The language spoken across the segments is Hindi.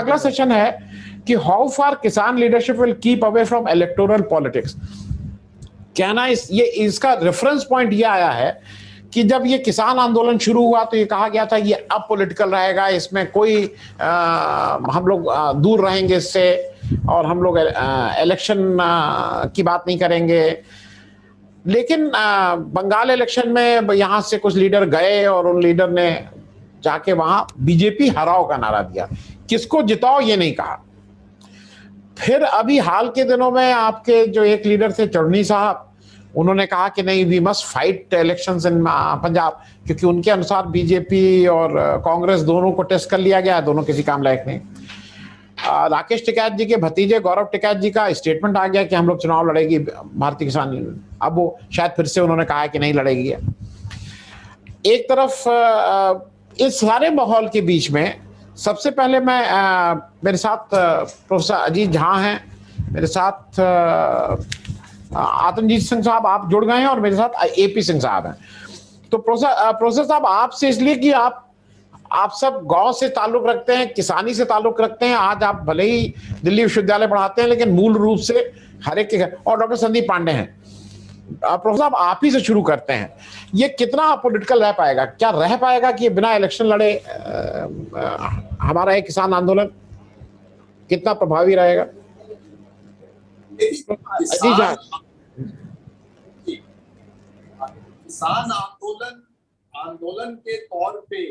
अगला सेशन है कि हाउ फार किसान leadership will keep away from electoral politics. कहना इसका रेफरेंस पॉइंट ये आया है कि जब ये किसान आंदोलन शुरू हुआ तो ये कहा गया था ये अब पॉलिटिकल रहेगा, इसमें कोई हम लोग दूर रहेंगे इससे, और हम लोग इलेक्शन की बात नहीं करेंगे। लेकिन बंगाल इलेक्शन में यहां से कुछ लीडर गए और उन लीडर ने जाके वहां बीजेपी हराओ का नारा दिया, किसको जिताओ ये नहीं कहा। फिर अभी हाल के दिनों में आपके जो एक लीडर थे चौधरी साहब, उन्होंने कहा कि नहीं, we must fight elections in Punjab, क्योंकि उनके अनुसार बीजेपी और कांग्रेस दोनों को टेस्ट कर लिया गया, दोनों किसी काम लायक नहीं। राकेश टिकैत जी के भतीजे गौरव टिकैत जी का स्टेटमेंट आ गया कि हम लोग चुनाव लड़ेगी भारतीय किसान यूनियन। अब वो शायद फिर से उन्होंने कहा कि नहीं लड़ेगी। एक तरफ इस सारे माहौल के बीच में सबसे पहले मैं मेरे साथ प्रोफेसर अजीत झा हैं, मेरे साथ आतंजीत सिंह साहब आप जुड़ गए हैं, और मेरे साथ एपी सिंह साहब हैं। तो प्रोफेसर साहब आपसे इसलिए कि आप सब गांव से ताल्लुक रखते हैं, किसानी से ताल्लुक रखते हैं। आज आप भले ही दिल्ली विश्वविद्यालय पढ़ाते हैं, लेकिन मूल रूप से हर एक के घर। और डॉक्टर संदीप पांडे हैं। प्रोफेसर साहब आप ही से शुरू करते हैं, ये कितना पॉलिटिकल रह पाएगा, क्या रह पाएगा कि बिना इलेक्शन लड़े हमारा एक किसान आंदोलन कितना प्रभावी रहेगा? किसान आंदोलन के तौर पे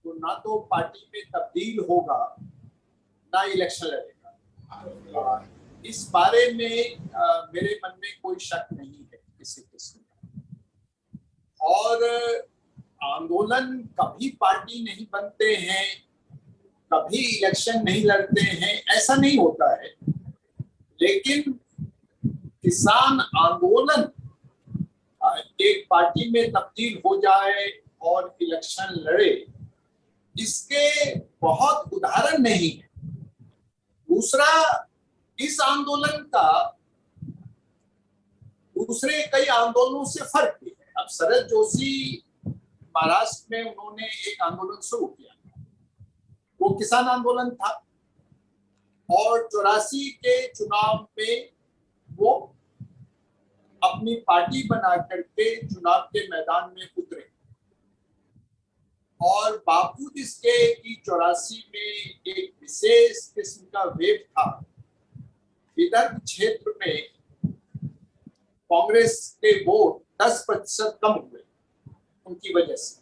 तो ना तो पार्टी में तब्दील होगा ना इलेक्शन लड़ेगा। इस बारे में मेरे मन में कोई शक नहीं है किसी किस्म का। और आंदोलन कभी पार्टी नहीं बनते हैं, कभी इलेक्शन नहीं लड़ते हैं, ऐसा नहीं होता है। लेकिन किसान आंदोलन एक पार्टी में तब्दील हो जाए और इलेक्शन लड़े, इसके बहुत उदाहरण नहीं है। दूसरा, इस आंदोलन का दूसरे कई आंदोलनों से फर्क भी है। अब शरद जोशी महाराष्ट्र में उन्होंने एक आंदोलन शुरू किया, वो किसान आंदोलन था, और 84 के चुनाव में वो अपनी पार्टी बना करके चुनाव के मैदान में उतरे। और बावजूद इसके कि 84 में एक विशेष किस्म का वेव था, विदर्भ क्षेत्र में कांग्रेस के वोट 10% कम हुए उनकी वजह से।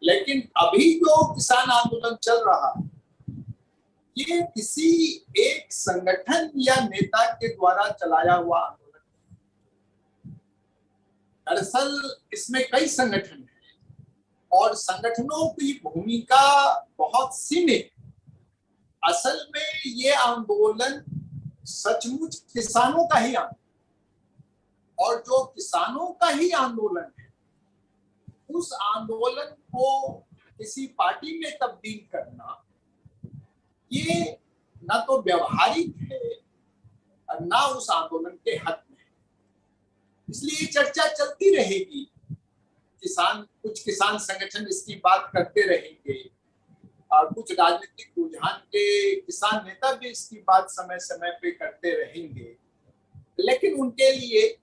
लेकिन अभी जो किसान आंदोलन चल रहा है, ये किसी एक संगठन या नेता के द्वारा चलाया हुआ आंदोलन है। दरअसल इसमें कई संगठन हैं और संगठनों की भूमिका बहुत सीमित। असल में ये आंदोलन सचमुच किसानों का ही आंदोलन, और जो किसानों का ही आंदोलन है, उस आंदोलन को किसी पार्टी में तब्दील करना, ये ना तो व्यवहारिक है और ना उस आंदोलन के हक में है। इसलिए चर्चा चलती रहेगी। कुछ किसान संगठन इसकी बात करते रहेंगे, और कुछ राजनीतिक रुझान के किसान नेता भी इसकी बात समय समय पे करते रहेंगे। लेकिन उनके लिए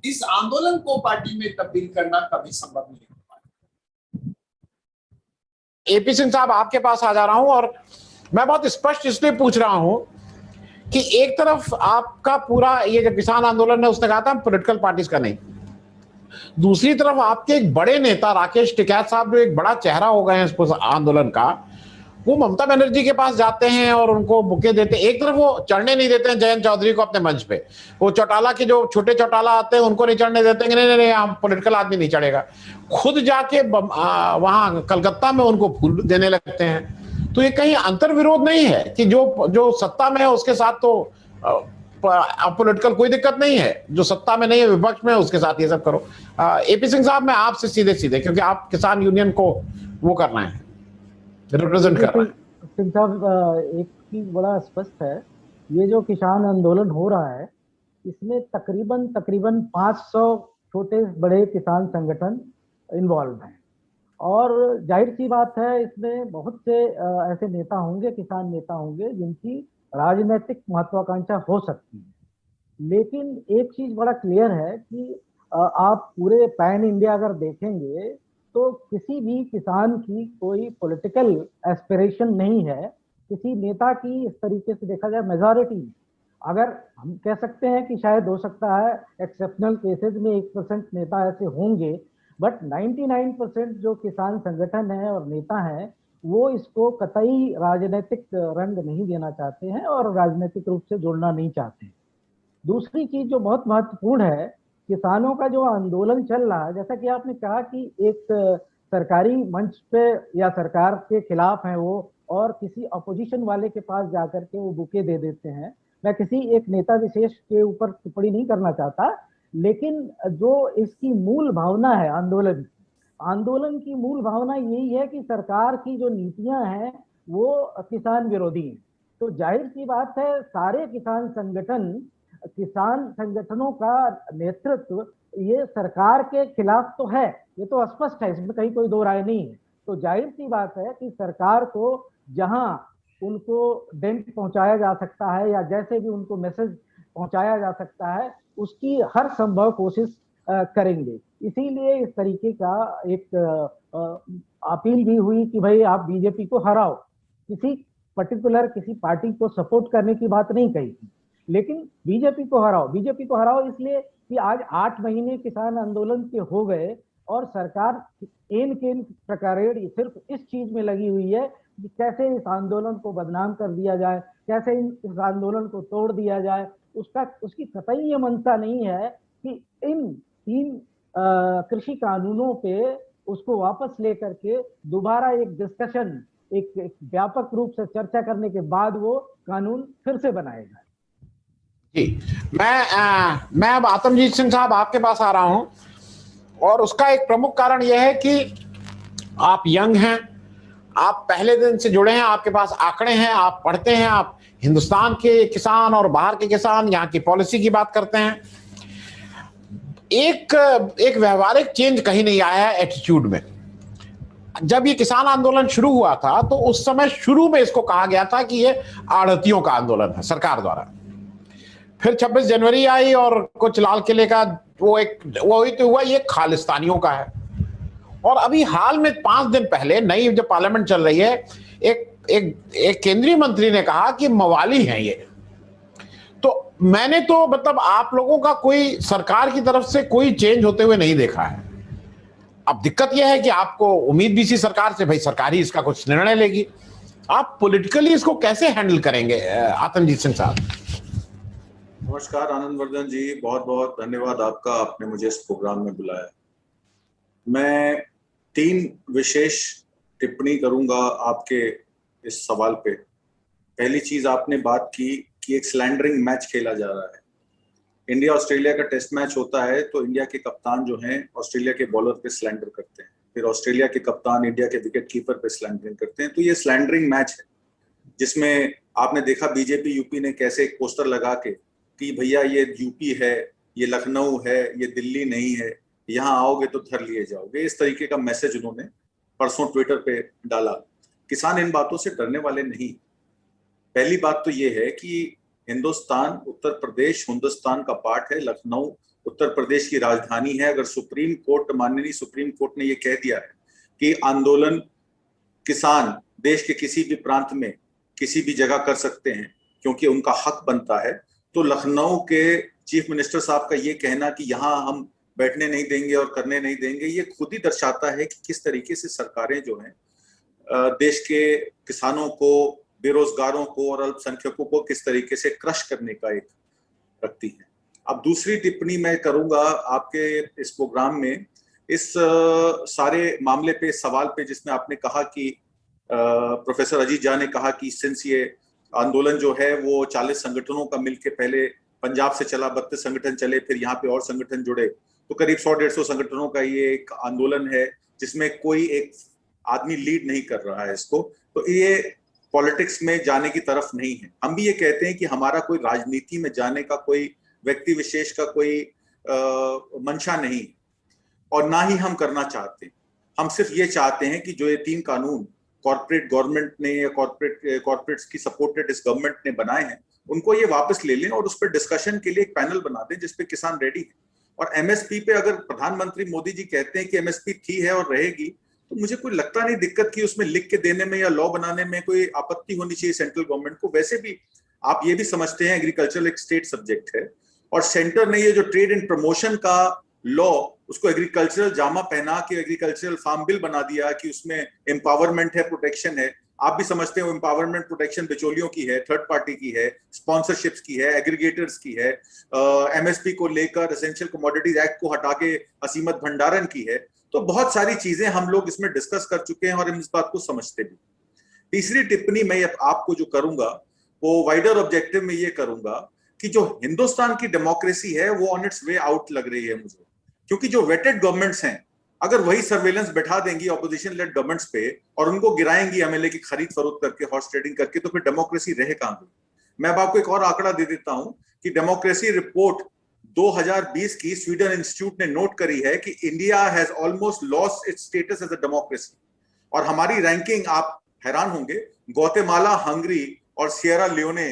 इस आंदोलन को पार्टी में तब्दील करना कभी संभव नहीं हो पाएगा। एपी सिंह साहब आपके पास आ जा रहा हूं, और मैं बहुत स्पष्ट इसलिए पूछ रहा हूं कि एक तरफ आपका पूरा ये जो किसान आंदोलन है उसने कहा था पॉलिटिकल पार्टीज का नहीं, दूसरी तरफ आपके एक बड़े नेता राकेश टिकैत साहब जो एक बड़ा चेहरा हो गए हैं इस आंदोलन का, वो ममता बनर्जी के पास जाते हैं और उनको बुके देते हैं। एक तरफ वो चढ़ने नहीं देते हैं जयंत चौधरी को अपने मंच पे, वो चौटाला के जो छोटे चौटाला आते हैं उनको नहीं चढ़ने देते हैं, नहीं हम पॉलिटिकल आदमी नहीं चढ़ेगा। खुद जाके वहां कलकत्ता में उनको फूल देने लगते हैं। तो ये कहीं अंतर विरोध नहीं है कि जो सत्ता में है उसके साथ तो पॉलिटिकल कोई दिक्कत नहीं है, जो सत्ता में नहीं है विपक्ष में उसके साथ ये सब करो। एपी सिंह साहब, मैं आपसे सीधे क्योंकि आप किसान यूनियन को वो करना है, रिप्रेजेंट कर रहे हैं। सिंह साहब, एक चीज बड़ा स्पष्ट है, ये जो किसान आंदोलन हो रहा है इसमें तकरीबन 500 छोटे बड़े किसान संगठन इन्वॉल्व हैं, और जाहिर सी बात है इसमें बहुत से ऐसे नेता होंगे, किसान नेता होंगे जिनकी राजनीतिक महत्वाकांक्षा हो सकती है। लेकिन एक चीज बड़ा क्लियर है कि आप पूरे पैन इंडिया अगर देखेंगे तो किसी भी किसान की कोई पॉलिटिकल एस्पिरेशन नहीं है, किसी नेता की इस तरीके से देखा जाए मेजॉरिटी। अगर हम कह सकते हैं कि शायद हो सकता है एक्सेप्शनल केसेस में 1% नेता ऐसे होंगे, बट 99% जो किसान संगठन है और नेता हैं वो इसको कतई राजनीतिक रंग नहीं देना चाहते हैं और राजनीतिक रूप से जोड़ना नहीं चाहते। दूसरी चीज जो बहुत महत्वपूर्ण है, किसानों का जो आंदोलन चल रहा है, जैसा कि आपने कहा कि एक सरकारी मंच पे या सरकार के खिलाफ है वो, और किसी अपोजिशन वाले के पास जाकर के वो बुके दे देते हैं। मैं किसी एक नेता विशेष के ऊपर टिप्पणी नहीं करना चाहता, लेकिन जो इसकी मूल भावना है आंदोलन की मूल भावना यही है कि सरकार की जो नीतियां हैं वो किसान विरोधी हैं। तो जाहिर सी बात है सारे किसान संगठनों का नेतृत्व ये सरकार के खिलाफ तो है, ये तो स्पष्ट है, इसमें कहीं कोई दो राय नहीं है। तो जाहिर सी बात है कि सरकार को जहां उनको डेंट पहुंचाया जा सकता है या जैसे भी उनको मैसेज पहुंचाया जा सकता है उसकी हर संभव कोशिश करेंगे। इसीलिए इस तरीके का एक अपील भी हुई कि भाई आप बीजेपी को हराओ। किसी पर्टिकुलर किसी पार्टी को सपोर्ट करने की बात नहीं कही थी, लेकिन बीजेपी को हराओ इसलिए कि आज 8 महीने किसान आंदोलन के हो गए और सरकार एन केन प्रकारेण सिर्फ इस चीज में लगी हुई है कि कैसे इस आंदोलन को बदनाम कर दिया जाए, कैसे इस आंदोलन को तोड़ दिया जाए। उसकी कतई ये मंशा नहीं है कि इन 3 कृषि कानूनों पे उसको वापस लेकर के दोबारा एक डिस्कशन, एक व्यापक रूप से चर्चा करने के बाद वो कानून फिर से बनाएगा। जी, मैं अब आतमजीत सिंह साहब आपके पास आ रहा हूं, और उसका एक प्रमुख कारण यह है कि आप यंग हैं, आप पहले दिन से जुड़े हैं, आपके पास आंकड़े हैं, आप पढ़ते हैं, आप हिंदुस्तान के किसान और बाहर के किसान, यहाँ की पॉलिसी की बात करते हैं। एक व्यवहारिक चेंज कहीं नहीं आया है एटीट्यूड में। जब ये किसान आंदोलन शुरू हुआ था तो उस समय शुरू में इसको कहा गया था कि ये आढ़तियों का आंदोलन है सरकार द्वारा। फिर 26 जनवरी आई और कुछ लाल किले का वो तो हुआ ये खालिस्तानियों का है। और अभी हाल में 5 दिन पहले नई जब पार्लियामेंट चल रही है, एक केंद्रीय मंत्री ने कहा कि मवाली हैं ये। तो मैंने तो मतलब आप लोगों का कोई सरकार की तरफ से कोई चेंज होते हुए नहीं देखा है। अब दिक्कत यह है कि आपको उम्मीद भी इसी सरकार से, भाई सरकार ही इसका कुछ निर्णय लेगी। आप पॉलिटिकली इसको कैसे हैंडल करेंगे आतमजीत सिंह साहब? नमस्कार आनंदवर्धन जी, बहुत बहुत धन्यवाद आपका, आपने मुझे इस प्रोग्राम में बुलाया। मैं 3 विशेष टिप्पणी करूंगा आपके इस सवाल पे। पहली चीज, आपने बात की कि एक स्लैंडरिंग मैच खेला जा रहा है। इंडिया ऑस्ट्रेलिया का टेस्ट मैच होता है तो इंडिया के कप्तान जो हैं ऑस्ट्रेलिया के बॉलर पे स्लैंडर करते हैं, फिर ऑस्ट्रेलिया के कप्तान इंडिया के विकेट कीपर पे स्लैंडरिंग करते हैं। तो ये स्लैंडरिंग मैच है जिसमें आपने देखा बीजेपी यूपी ने कैसे एक पोस्टर लगा के कि भैया ये यूपी है, ये लखनऊ है, ये दिल्ली नहीं है, यहाँ आओगे तो धर लिए जाओगे। इस तरीके का मैसेज उन्होंने परसों ट्विटर पे डाला। किसान इन बातों से डरने वाले नहीं। पहली बात तो ये है कि हिंदुस्तान, उत्तर प्रदेश हिंदुस्तान का पार्ट है, लखनऊ उत्तर प्रदेश की राजधानी है। अगर सुप्रीम कोर्ट, माननीय सुप्रीम कोर्ट ने ये कह दिया है कि आंदोलन किसान देश के किसी भी प्रांत में किसी भी जगह कर सकते हैं क्योंकि उनका हक बनता है, तो लखनऊ के चीफ मिनिस्टर साहब का ये कहना कि यहाँ हम बैठने नहीं देंगे और करने नहीं देंगे, ये खुद ही दर्शाता है कि किस तरीके से सरकारें जो हैं देश के किसानों को, बेरोजगारों को और अल्पसंख्यकों को किस तरीके से क्रश करने का एक रखती है। अब दूसरी टिप्पणी मैं करूंगा आपके इस प्रोग्राम में इस सारे मामले पे, सवाल पे, जिसमें आपने कहा कि प्रोफेसर अजीत झा ने कहा कि सिंस ये आंदोलन जो है वो 40 संगठनों का मिलके पहले पंजाब से चला, 32 संगठन चले, फिर यहाँ पे और संगठन जुड़े, तो करीब 100-150 संगठनों का ये एक आंदोलन है जिसमें कोई एक आदमी लीड नहीं कर रहा है इसको। तो ये पॉलिटिक्स में जाने की तरफ नहीं है। हम भी ये कहते हैं कि हमारा कोई राजनीति में जाने का, कोई व्यक्ति विशेष का कोई मंशा नहीं और ना ही हम करना चाहते। हम सिर्फ ये चाहते हैं कि जो ये 3 कानून कॉर्पोरेट गवर्नमेंट ने या कॉर्पोरेट्स की सपोर्टेड इस गवर्नमेंट ने बनाए हैं, उनको ये वापस ले लें और उस पर डिस्कशन के लिए एक पैनल बना दें जिसपे किसान रेडी है। और एमएसपी पे अगर प्रधानमंत्री मोदी जी कहते हैं कि एमएसपी थी है और रहेगी, तो मुझे कोई लगता नहीं दिक्कत की उसमें लिख के देने में या लॉ बनाने में कोई आपत्ति होनी चाहिए सेंट्रल गवर्नमेंट को। वैसे भी आप ये भी समझते हैं एग्रीकल्चर एक स्टेट सब्जेक्ट है, और सेंटर ने ये जो ट्रेड एंड प्रमोशन का लॉ उसको एग्रीकल्चरल जामा पहना के एग्रीकल्चरल फार्म बिल बना दिया कि उसमें एम्पावरमेंट है, प्रोटेक्शन है। आप भी समझते हैं एम्पावरमेंट प्रोटेक्शन बिचौलियों की है, थर्ड पार्टी की है, स्पॉन्सरशिप्स की है, एग्रीगेटर्स की है, एमएसपी को लेकर एसेंशियल कमोडिटीज एक्ट को हटा के असीमत भंडारण की है। तो बहुत सारी चीजें हम लोग इसमें डिस्कस कर चुके हैं और हम इस बात को समझते भी। तीसरी टिप्पणी मैं आपको जो करूंगा वो वाइडर ऑब्जेक्टिव में ये करूंगा कि जो हिंदुस्तान की डेमोक्रेसी है वो ऑन इट्स वे आउट लग रही है मुझे, क्योंकि जो वेटेड गवर्नमेंट्स हैं अगर वही सर्वेलेंस बैठा देंगी ऑपोजिशन लेड गवर्नमेंट्स पे और उनको गिराएंगी एमएलए की खरीद फरोख्त करके, हॉर्स ट्रेडिंग करके, तो फिर डेमोक्रेसी रहे कहां पे। मैं अब आपको एक और आंकड़ा दे देता हूं कि डेमोक्रेसी रिपोर्ट 2020 की स्वीडन इंस्टीट्यूट ने नोट करी है कि India has almost lost its status as a democracy. और हमारी रैंकिंग, आप हैरान होंगे, ग्वाटेमाला, हंगरी और सियरा लियोने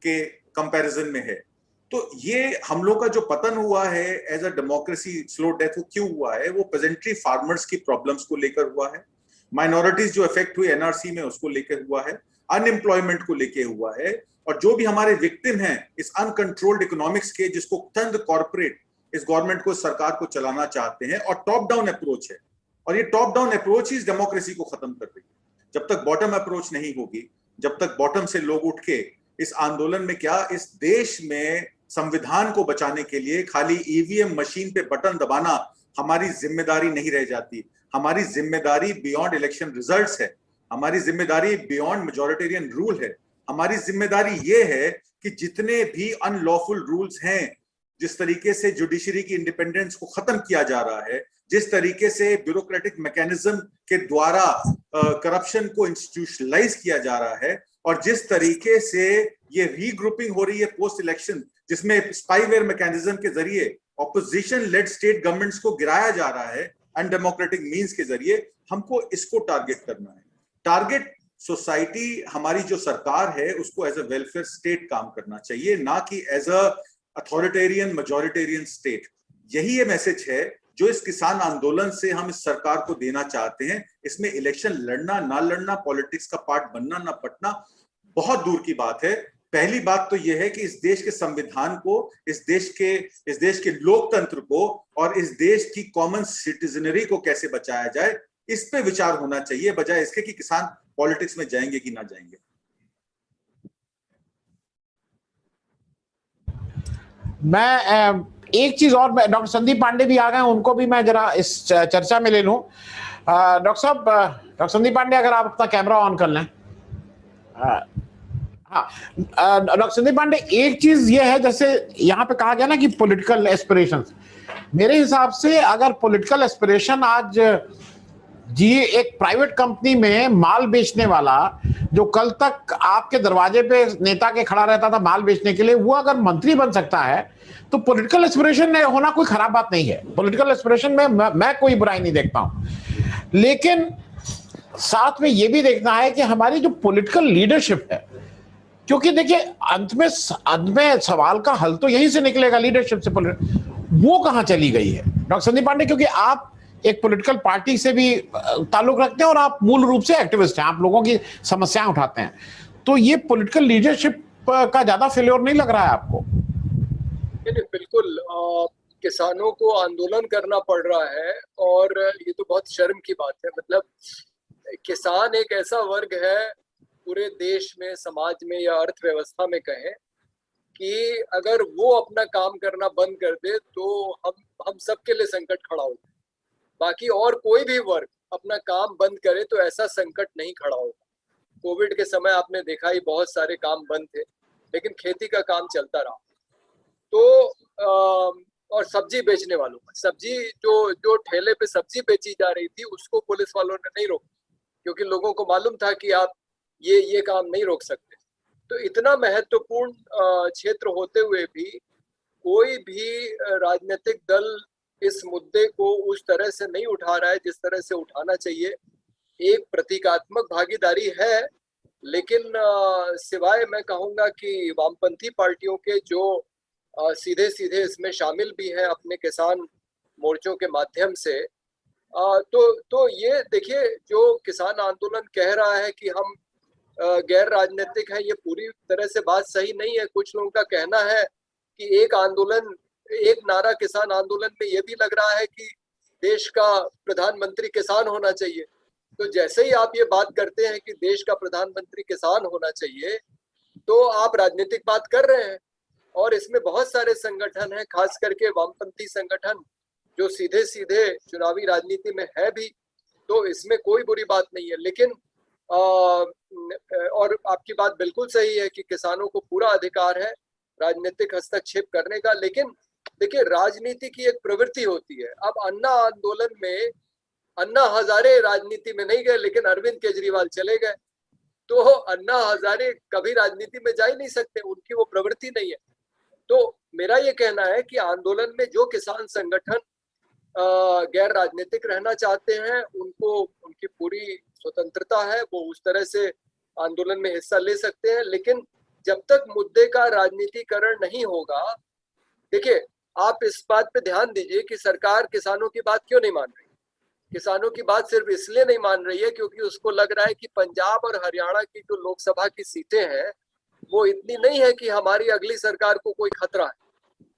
के कंपैरिजन में है। तो ये हम लोग का जो पतन हुआ है as a democracy, slow death, वो क्यों हुआ है? वो पेजेंट्री फार्मर्स की प्रॉब्लम्स को लेकर हुआ है, माइनॉरिटीज जो इफेक्ट हुई एनआरसी में उसको लेकर हुआ है, अनएम्प्लॉयमेंट को लेकर हुआ है, और जो भी हमारे विक्टिम हैं इस अनकंट्रोल्ड इकोनॉमिक्स के, जिसको चंद कॉर्पोरेट इस गवर्नमेंट को, सरकार को चलाना चाहते हैं, और टॉप डाउन अप्रोच है। और ये टॉप डाउन अप्रोच ही इस डेमोक्रेसी को खत्म कर रही है। जब तक बॉटम अप्रोच नहीं होगी, जब तक बॉटम से लोग उठ के इस आंदोलन में, क्या इस देश में संविधान को बचाने के लिए खाली ईवीएम मशीन पे बटन दबाना हमारी जिम्मेदारी नहीं रह जाती। हमारी जिम्मेदारी बियॉन्ड इलेक्शन रिजल्ट्स है, हमारी जिम्मेदारी बियॉन्ड मेजॉरिटेरियन रूल है। हमारी जिम्मेदारी ये है कि जितने भी अनलॉफुल रूल्स हैं, जिस तरीके से जुडिशरी की इंडिपेंडेंस को खत्म किया जा रहा है, जिस तरीके से ब्यूरोक्रेटिक मैकेनिज्म के द्वारा करप्शन को इंस्टीट्यूशनलाइज किया जा रहा है, और जिस तरीके से ये रीग्रुपिंग हो रही है पोस्ट इलेक्शन, जिसमें स्पाईवेयर मैकेनिज्म के जरिए ऑपोजिशन लेड स्टेट गवर्नमेंट्स को गिराया जा रहा है अनडेमोक्रेटिक मींस के जरिए, हमको इसको टारगेट करना है। टारगेट सोसाइटी, हमारी जो सरकार है उसको एज अ वेलफेयर स्टेट काम करना चाहिए, ना कि as a authoritarian majoritarian state. यही ये मैसेज है जो इस किसान आंदोलन से हम इस सरकार को देना चाहते हैं। इसमें इलेक्शन लड़ना ना लड़ना, पॉलिटिक्स का पार्ट बनना ना पटना, बहुत दूर की बात है। पहली बात तो यह है कि इस देश के संविधान को, इस देश के लोकतंत्र को और इस देश की कॉमन सिटीजनरी को कैसे बचाया जाए, इस पे विचार होना चाहिए, बजाय इसके कि किसान पॉलिटिक्स में जाएंगे कि ना जाएंगे। मैं एक चीज और, डॉक्टर संदीप पांडे भी आ गए, उनको भी मैं जरा इस चर्चा में ले लूं। डॉक्टर साहब, डॉक्टर संदीप पांडे, अगर आप अपना कैमरा ऑन कर लें। हाँ, डॉक्टर संदीप पांडे, एक चीज ये है, जैसे यहाँ पे कहा गया ना कि पॉलिटिकल एस्पिरेशंस, मेरे हिसाब से अगर पॉलिटिकल एस्पिरेशन आज जी एक प्राइवेट कंपनी में माल बेचने वाला, जो कल तक आपके दरवाजे पे नेता के खड़ा रहता था माल बेचने के लिए, वो अगर मंत्री बन सकता है, तो पॉलिटिकल एस्पिरेशन होना कोई खराब बात नहीं है। पॉलिटिकल एस्पिरेशन में मैं कोई बुराई नहीं देखता हूं, लेकिन साथ में ये भी देखना है कि हमारी जो पॉलिटिकल लीडरशिप है, क्योंकि देखिए अंत में सवाल का हल तो यहीं से निकलेगा, लीडरशिप से। वो कहां चली गई है डॉक्टर संदीप पांडे? क्योंकि आप एक पॉलिटिकल पार्टी से भी ताल्लुक रखते हैं और आप मूल रूप से एक्टिविस्ट हैं, आप लोगों की समस्याएं उठाते हैं, तो ये पॉलिटिकल लीडरशिप का ज्यादा फेल्योर नहीं लग रहा है आपको? नहीं, बिल्कुल। किसानों को आंदोलन करना पड़ रहा है और ये तो बहुत शर्म की बात है। मतलब किसान एक ऐसा वर्ग है पूरे देश में, समाज में या अर्थव्यवस्था में कहें, कि अगर वो अपना काम करना बंद कर दे तो हम सबके लिए संकट खड़ा होगा। बाकी और कोई भी वर्ग अपना काम बंद करे तो ऐसा संकट नहीं खड़ा होगा। कोविड के समय आपने देखा ही, बहुत सारे काम बंद थे, लेकिन खेती का काम चलता रहा। तो और सब्जी बेचने वालों का, सब्जी जो ठेले पे सब्जी बेची जा रही थी उसको पुलिस वालों ने नहीं रोका, क्योंकि लोगों को मालूम था कि आप ये काम नहीं रोक सकते। तो इतना महत्वपूर्ण क्षेत्र होते हुए भी कोई भी राजनीतिक दल इस मुद्दे को उस तरह से नहीं उठा रहा है जिस तरह से उठाना चाहिए। एक प्रतीकात्मक भागीदारी है, लेकिन सिवाय मैं कहूँगा कि वामपंथी पार्टियों के जो सीधे सीधे इसमें शामिल भी हैं अपने किसान मोर्चों के माध्यम से, तो ये देखिए, जो किसान आंदोलन कह रहा है कि हम गैर राजनीतिक है, ये पूरी तरह से बात सही नहीं है। कुछ लोगों का कहना है कि एक आंदोलन, एक नारा किसान आंदोलन में ये भी लग रहा है कि देश का प्रधानमंत्री किसान होना चाहिए। तो जैसे ही आप ये बात करते हैं कि देश का प्रधानमंत्री किसान होना चाहिए, तो आप राजनीतिक बात कर रहे हैं। और इसमें बहुत सारे संगठन हैं, खास करके वामपंथी संगठन, जो सीधे सीधे चुनावी राजनीति में है भी, तो इसमें कोई बुरी बात नहीं है। लेकिन और आपकी बात बिल्कुल सही है कि किसानों को पूरा अधिकार है राजनीतिक हस्तक्षेप करने का। लेकिन देखिए, राजनीति की एक प्रवृत्ति होती है। अब अन्ना आंदोलन में अन्ना हजारे राजनीति में नहीं गए, लेकिन अरविंद केजरीवाल चले गए। तो अन्ना हजारे कभी राजनीति में जा ही नहीं सकते, उनकी वो प्रवृत्ति नहीं है। तो मेरा ये कहना है कि आंदोलन में जो किसान संगठन गैर राजनीतिक रहना चाहते हैं, उनको उनकी पूरी स्वतंत्रता है, वो उस तरह से आंदोलन में हिस्सा ले सकते हैं। लेकिन जब तक मुद्दे का राजनीतिकरण नहीं होगा, देखिए, आप इस बात पे ध्यान दीजिए कि सरकार किसानों की बात क्यों नहीं मान रही। किसानों की बात सिर्फ इसलिए नहीं मान रही है क्योंकि उसको लग रहा है कि पंजाब और हरियाणा की जो लोकसभा की सीटें हैं, वो इतनी नहीं है कि हमारी अगली सरकार को कोई खतरा है।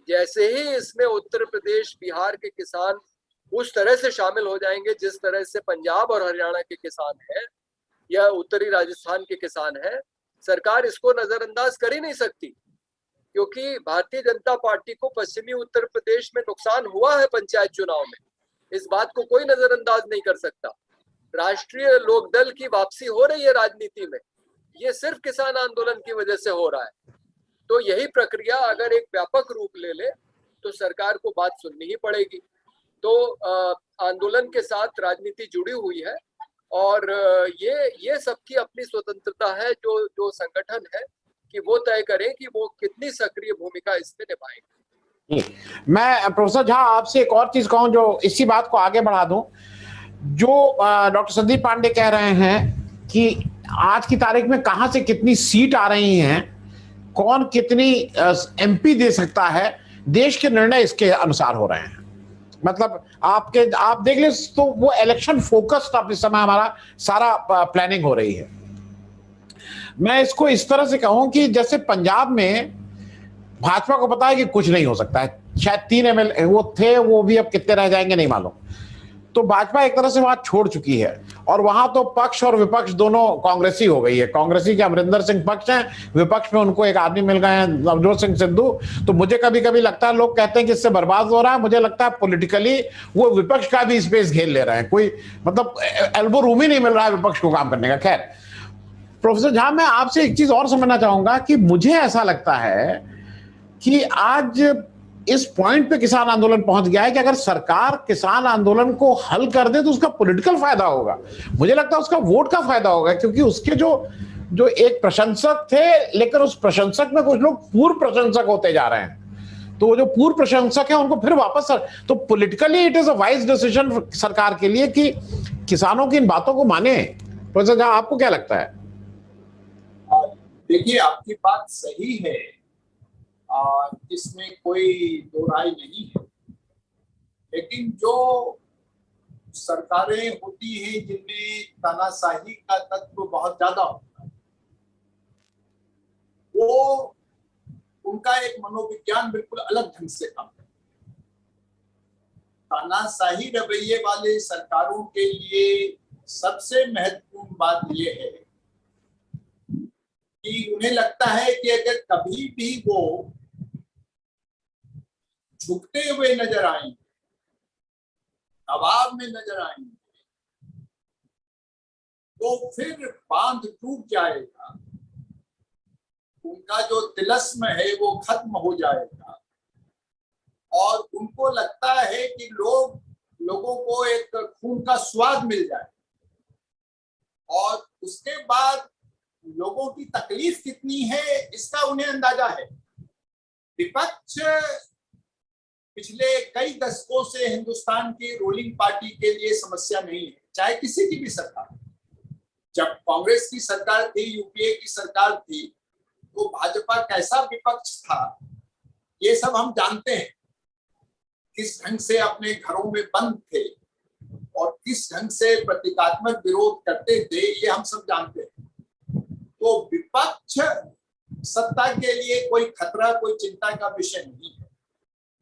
जैसे ही इसमें उत्तर प्रदेश, बिहार के किसान उस तरह से शामिल हो जाएंगे जिस तरह से पंजाब और हरियाणा के किसान हैं या उत्तरी राजस्थान के किसान हैं, सरकार इसको नजरअंदाज कर ही नहीं सकती। क्योंकि भारतीय जनता पार्टी को पश्चिमी उत्तर प्रदेश में नुकसान हुआ है पंचायत चुनाव में, इस बात को कोई नजरअंदाज नहीं कर सकता। राष्ट्रीय लोकदल की वापसी हो रही है राजनीति में, ये सिर्फ किसान आंदोलन की वजह से हो रहा है। तो यही प्रक्रिया अगर एक व्यापक रूप ले ले तो सरकार को बात सुननी ही पड़ेगी। तो आंदोलन के साथ राजनीति जुड़ी हुई है, और ये सबकी अपनी स्वतंत्रता है। जो संगठन है कि वो तय करें कि वो कितनी सक्रिय भूमिका इसमें निभाएंगे। मैं प्रोफेसर झा आपसे एक और चीज कहूं जो इसी बात को आगे बढ़ा दूं। जो डॉक्टर संदीप पांडे कह रहे हैं कि आज की तारीख में कहां से कितनी सीट आ रही हैं, कौन कितनी एमपी दे सकता है, देश के निर्णय इसके अनुसार हो रहे हैं। मतलब आप देख ले तो वो इलेक्शन फोकस्ड अब इस समय हमारा सारा प्लानिंग हो रही है। मैं इसको इस तरह से कहूं कि जैसे पंजाब में भाजपा को पता है कि कुछ नहीं हो सकता है, शायद 3 एमएलए वो थे, वो भी अब कितने रह जाएंगे नहीं मालूम। तो भाजपा एक तरह से वहां छोड़ चुकी है, और वहां तो पक्ष और विपक्ष दोनों कांग्रेसी हो गई है। कांग्रेसी के अमरिंदर सिंह पक्ष हैं, विपक्ष में उनको एक आदमी मिल गए हैं, नवजोत सिंह सिद्धू। तो मुझे कभी कभी लगता है, लोग कहते हैं कि इससे बर्बाद हो रहा है, मुझे लगता है पॉलिटिकली वो विपक्ष का भी स्पेस घेर ले रहे हैं। कोई मतलब एल्बो रूम ही नहीं मिल रहा है विपक्ष को काम करने का। खैर प्रोफेसर झा, मैं आपसे एक चीज और समझना चाहूंगा कि मुझे ऐसा लगता है कि आज इस पॉइंट पे किसान आंदोलन पहुंच गया है कि अगर सरकार किसान आंदोलन को हल कर दे तो उसका पॉलिटिकल फायदा होगा। मुझे लगता है उसका वोट का फायदा होगा, क्योंकि उसके जो एक प्रशंसक थे, लेकिन उस प्रशंसक में कुछ लोग पूर्व प्रशंसक होते जा रहे हैं। तो वो जो पूर्व प्रशंसक है उनको फिर वापस तो politically it is a wise decision सरकार के लिए कि किसानों की इन बातों को माने। प्रोफेसर झा, आपको क्या लगता है? देखिए, आपकी बात सही है, इसमें कोई दो राय नहीं है। लेकिन जो सरकारें होती हैं जिनमें तानाशाही का तत्व बहुत ज्यादा होता है, वो उनका एक मनोविज्ञान बिल्कुल अलग ढंग से काम करता है। तानाशाही रवैये वाले सरकारों के लिए सबसे महत्वपूर्ण बात यह है कि उन्हें लगता है कि अगर कभी भी वो झुकते हुए नजर आएंगे, दबाव में नजर आएंगे, तो फिर बांध टूट जाएगा, उनका जो तिलस्म है वो खत्म हो जाएगा, और उनको लगता है कि लोगों को एक खून का स्वाद मिल जाए, और उसके बाद लोगों की तकलीफ कितनी है इसका उन्हें अंदाजा है। विपक्ष पिछले कई दशकों से हिंदुस्तान की रूलिंग पार्टी के लिए समस्या नहीं है, चाहे किसी की भी सरकार। जब कांग्रेस की सरकार थी, यूपीए की सरकार थी, तो भाजपा कैसा विपक्ष था ये सब हम जानते हैं। किस ढंग से अपने घरों में बंद थे और किस ढंग से प्रतीकात्मक विरोध करते थे ये हम सब जानते हैं। तो विपक्ष सत्ता के लिए कोई खतरा, कोई चिंता का विषय नहीं है।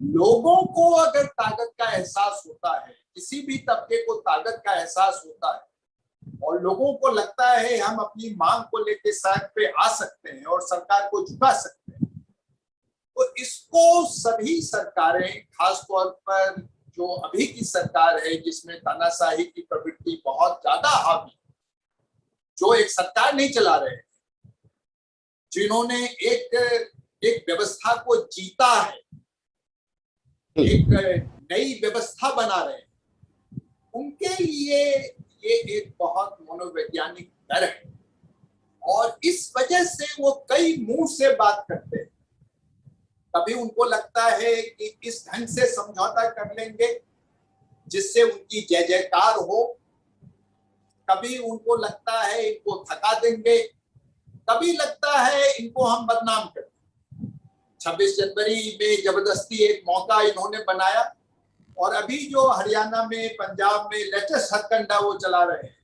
लोगों को अगर ताकत का एहसास होता है, किसी भी तबके को ताकत का एहसास होता है और लोगों को लगता है हम अपनी मांग को लेकर सड़क पे आ सकते हैं और सरकार को झुका सकते हैं, तो इसको सभी सरकारें, खासतौर पर जो अभी की सरकार है जिसमें तानाशाही की प्रवृत्ति बहुत ज्यादा हावी, जो एक सरकार नहीं चला रहे, जिन्होंने एक व्यवस्था को जीता है, एक नई व्यवस्था बना रहे हैं, उनके लिए ये एक बहुत मनोवैज्ञानिक डर है और इस वजह से वो कई मुंह से बात करते हैं। कभी उनको लगता है कि इस ढंग से समझौता कर लेंगे जिससे उनकी जय जयकार हो, कभी उनको लगता है इनको थका देंगे, कभी लगता है इनको हम बदनाम कर देंगे। 26 जनवरी में जबरदस्ती एक मौका इन्होंने बनाया और अभी जो हरियाणा में, पंजाब में लेटेस्ट हथकंडा वो चला रहे हैं।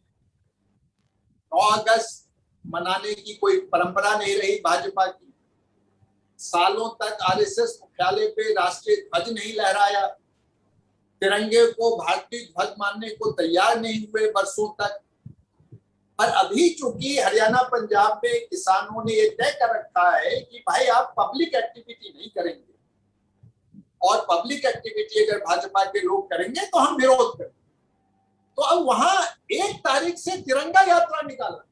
9 अगस्त मनाने की कोई परंपरा नहीं रही भाजपा की। सालों तक आरएसएस मुख्यालय पे राष्ट्रीय ध्वज नहीं लहराया, तिरंगे को भारतीय ध्वज मानने को तैयार नहीं हुए वर्षों तक। पर अभी चूंकि हरियाणा, पंजाब में किसानों ने ये तय कर रखा है कि भाई आप पब्लिक एक्टिविटी नहीं करेंगे और पब्लिक एक्टिविटी अगर भाजपा के लोग करेंगे तो हम विरोध करेंगे, तो अब वहां 1 तारीख से तिरंगा यात्रा निकालना,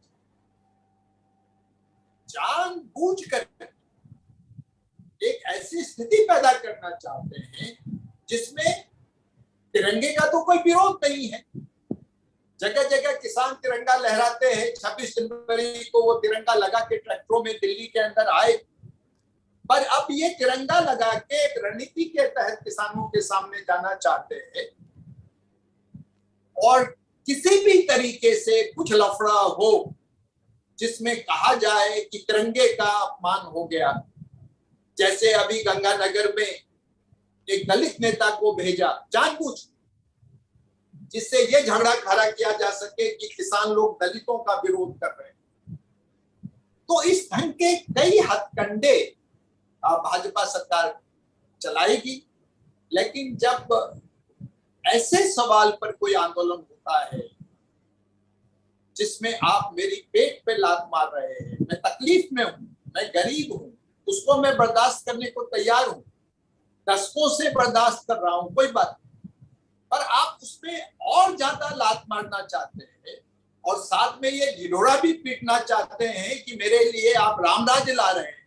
जानबूझकर एक ऐसी स्थिति पैदा करना चाहते हैं जिसमें तिरंगे का तो कोई विरोध नहीं है। जगह जगह किसान तिरंगा लहराते हैं। 26 जनवरी को वो तिरंगा लगा के ट्रैक्टरों में दिल्ली के अंदर आए, पर अब ये तिरंगा लगा के एक रणनीति के तहत किसानों के सामने जाना चाहते हैं और किसी भी तरीके से कुछ लफड़ा हो जिसमें कहा जाए कि तिरंगे का अपमान हो गया। जैसे अभी गंगानगर में एक दलित नेता को भेजा जानबूझ, जिससे ये झगड़ा खड़ा किया जा सके कि किसान लोग दलितों का विरोध कर रहे हैं। तो इस ढंग के कई हथकंडे भाजपा सरकार चलाएगी, लेकिन जब ऐसे सवाल पर कोई आंदोलन होता है जिसमें आप मेरी पेट पे लात मार रहे हैं, मैं तकलीफ में हूं, मैं गरीब हूं, उसको मैं बर्दाश्त करने को तैयार हूं, दशकों से बर्दाश्त कर रहा हूं, कोई बात नहीं, पर आप उसमें और ज्यादा लात मारना चाहते हैं और साथ में ये ढिढोरा भी पीटना चाहते हैं कि मेरे लिए आप रामराज ला रहे हैं।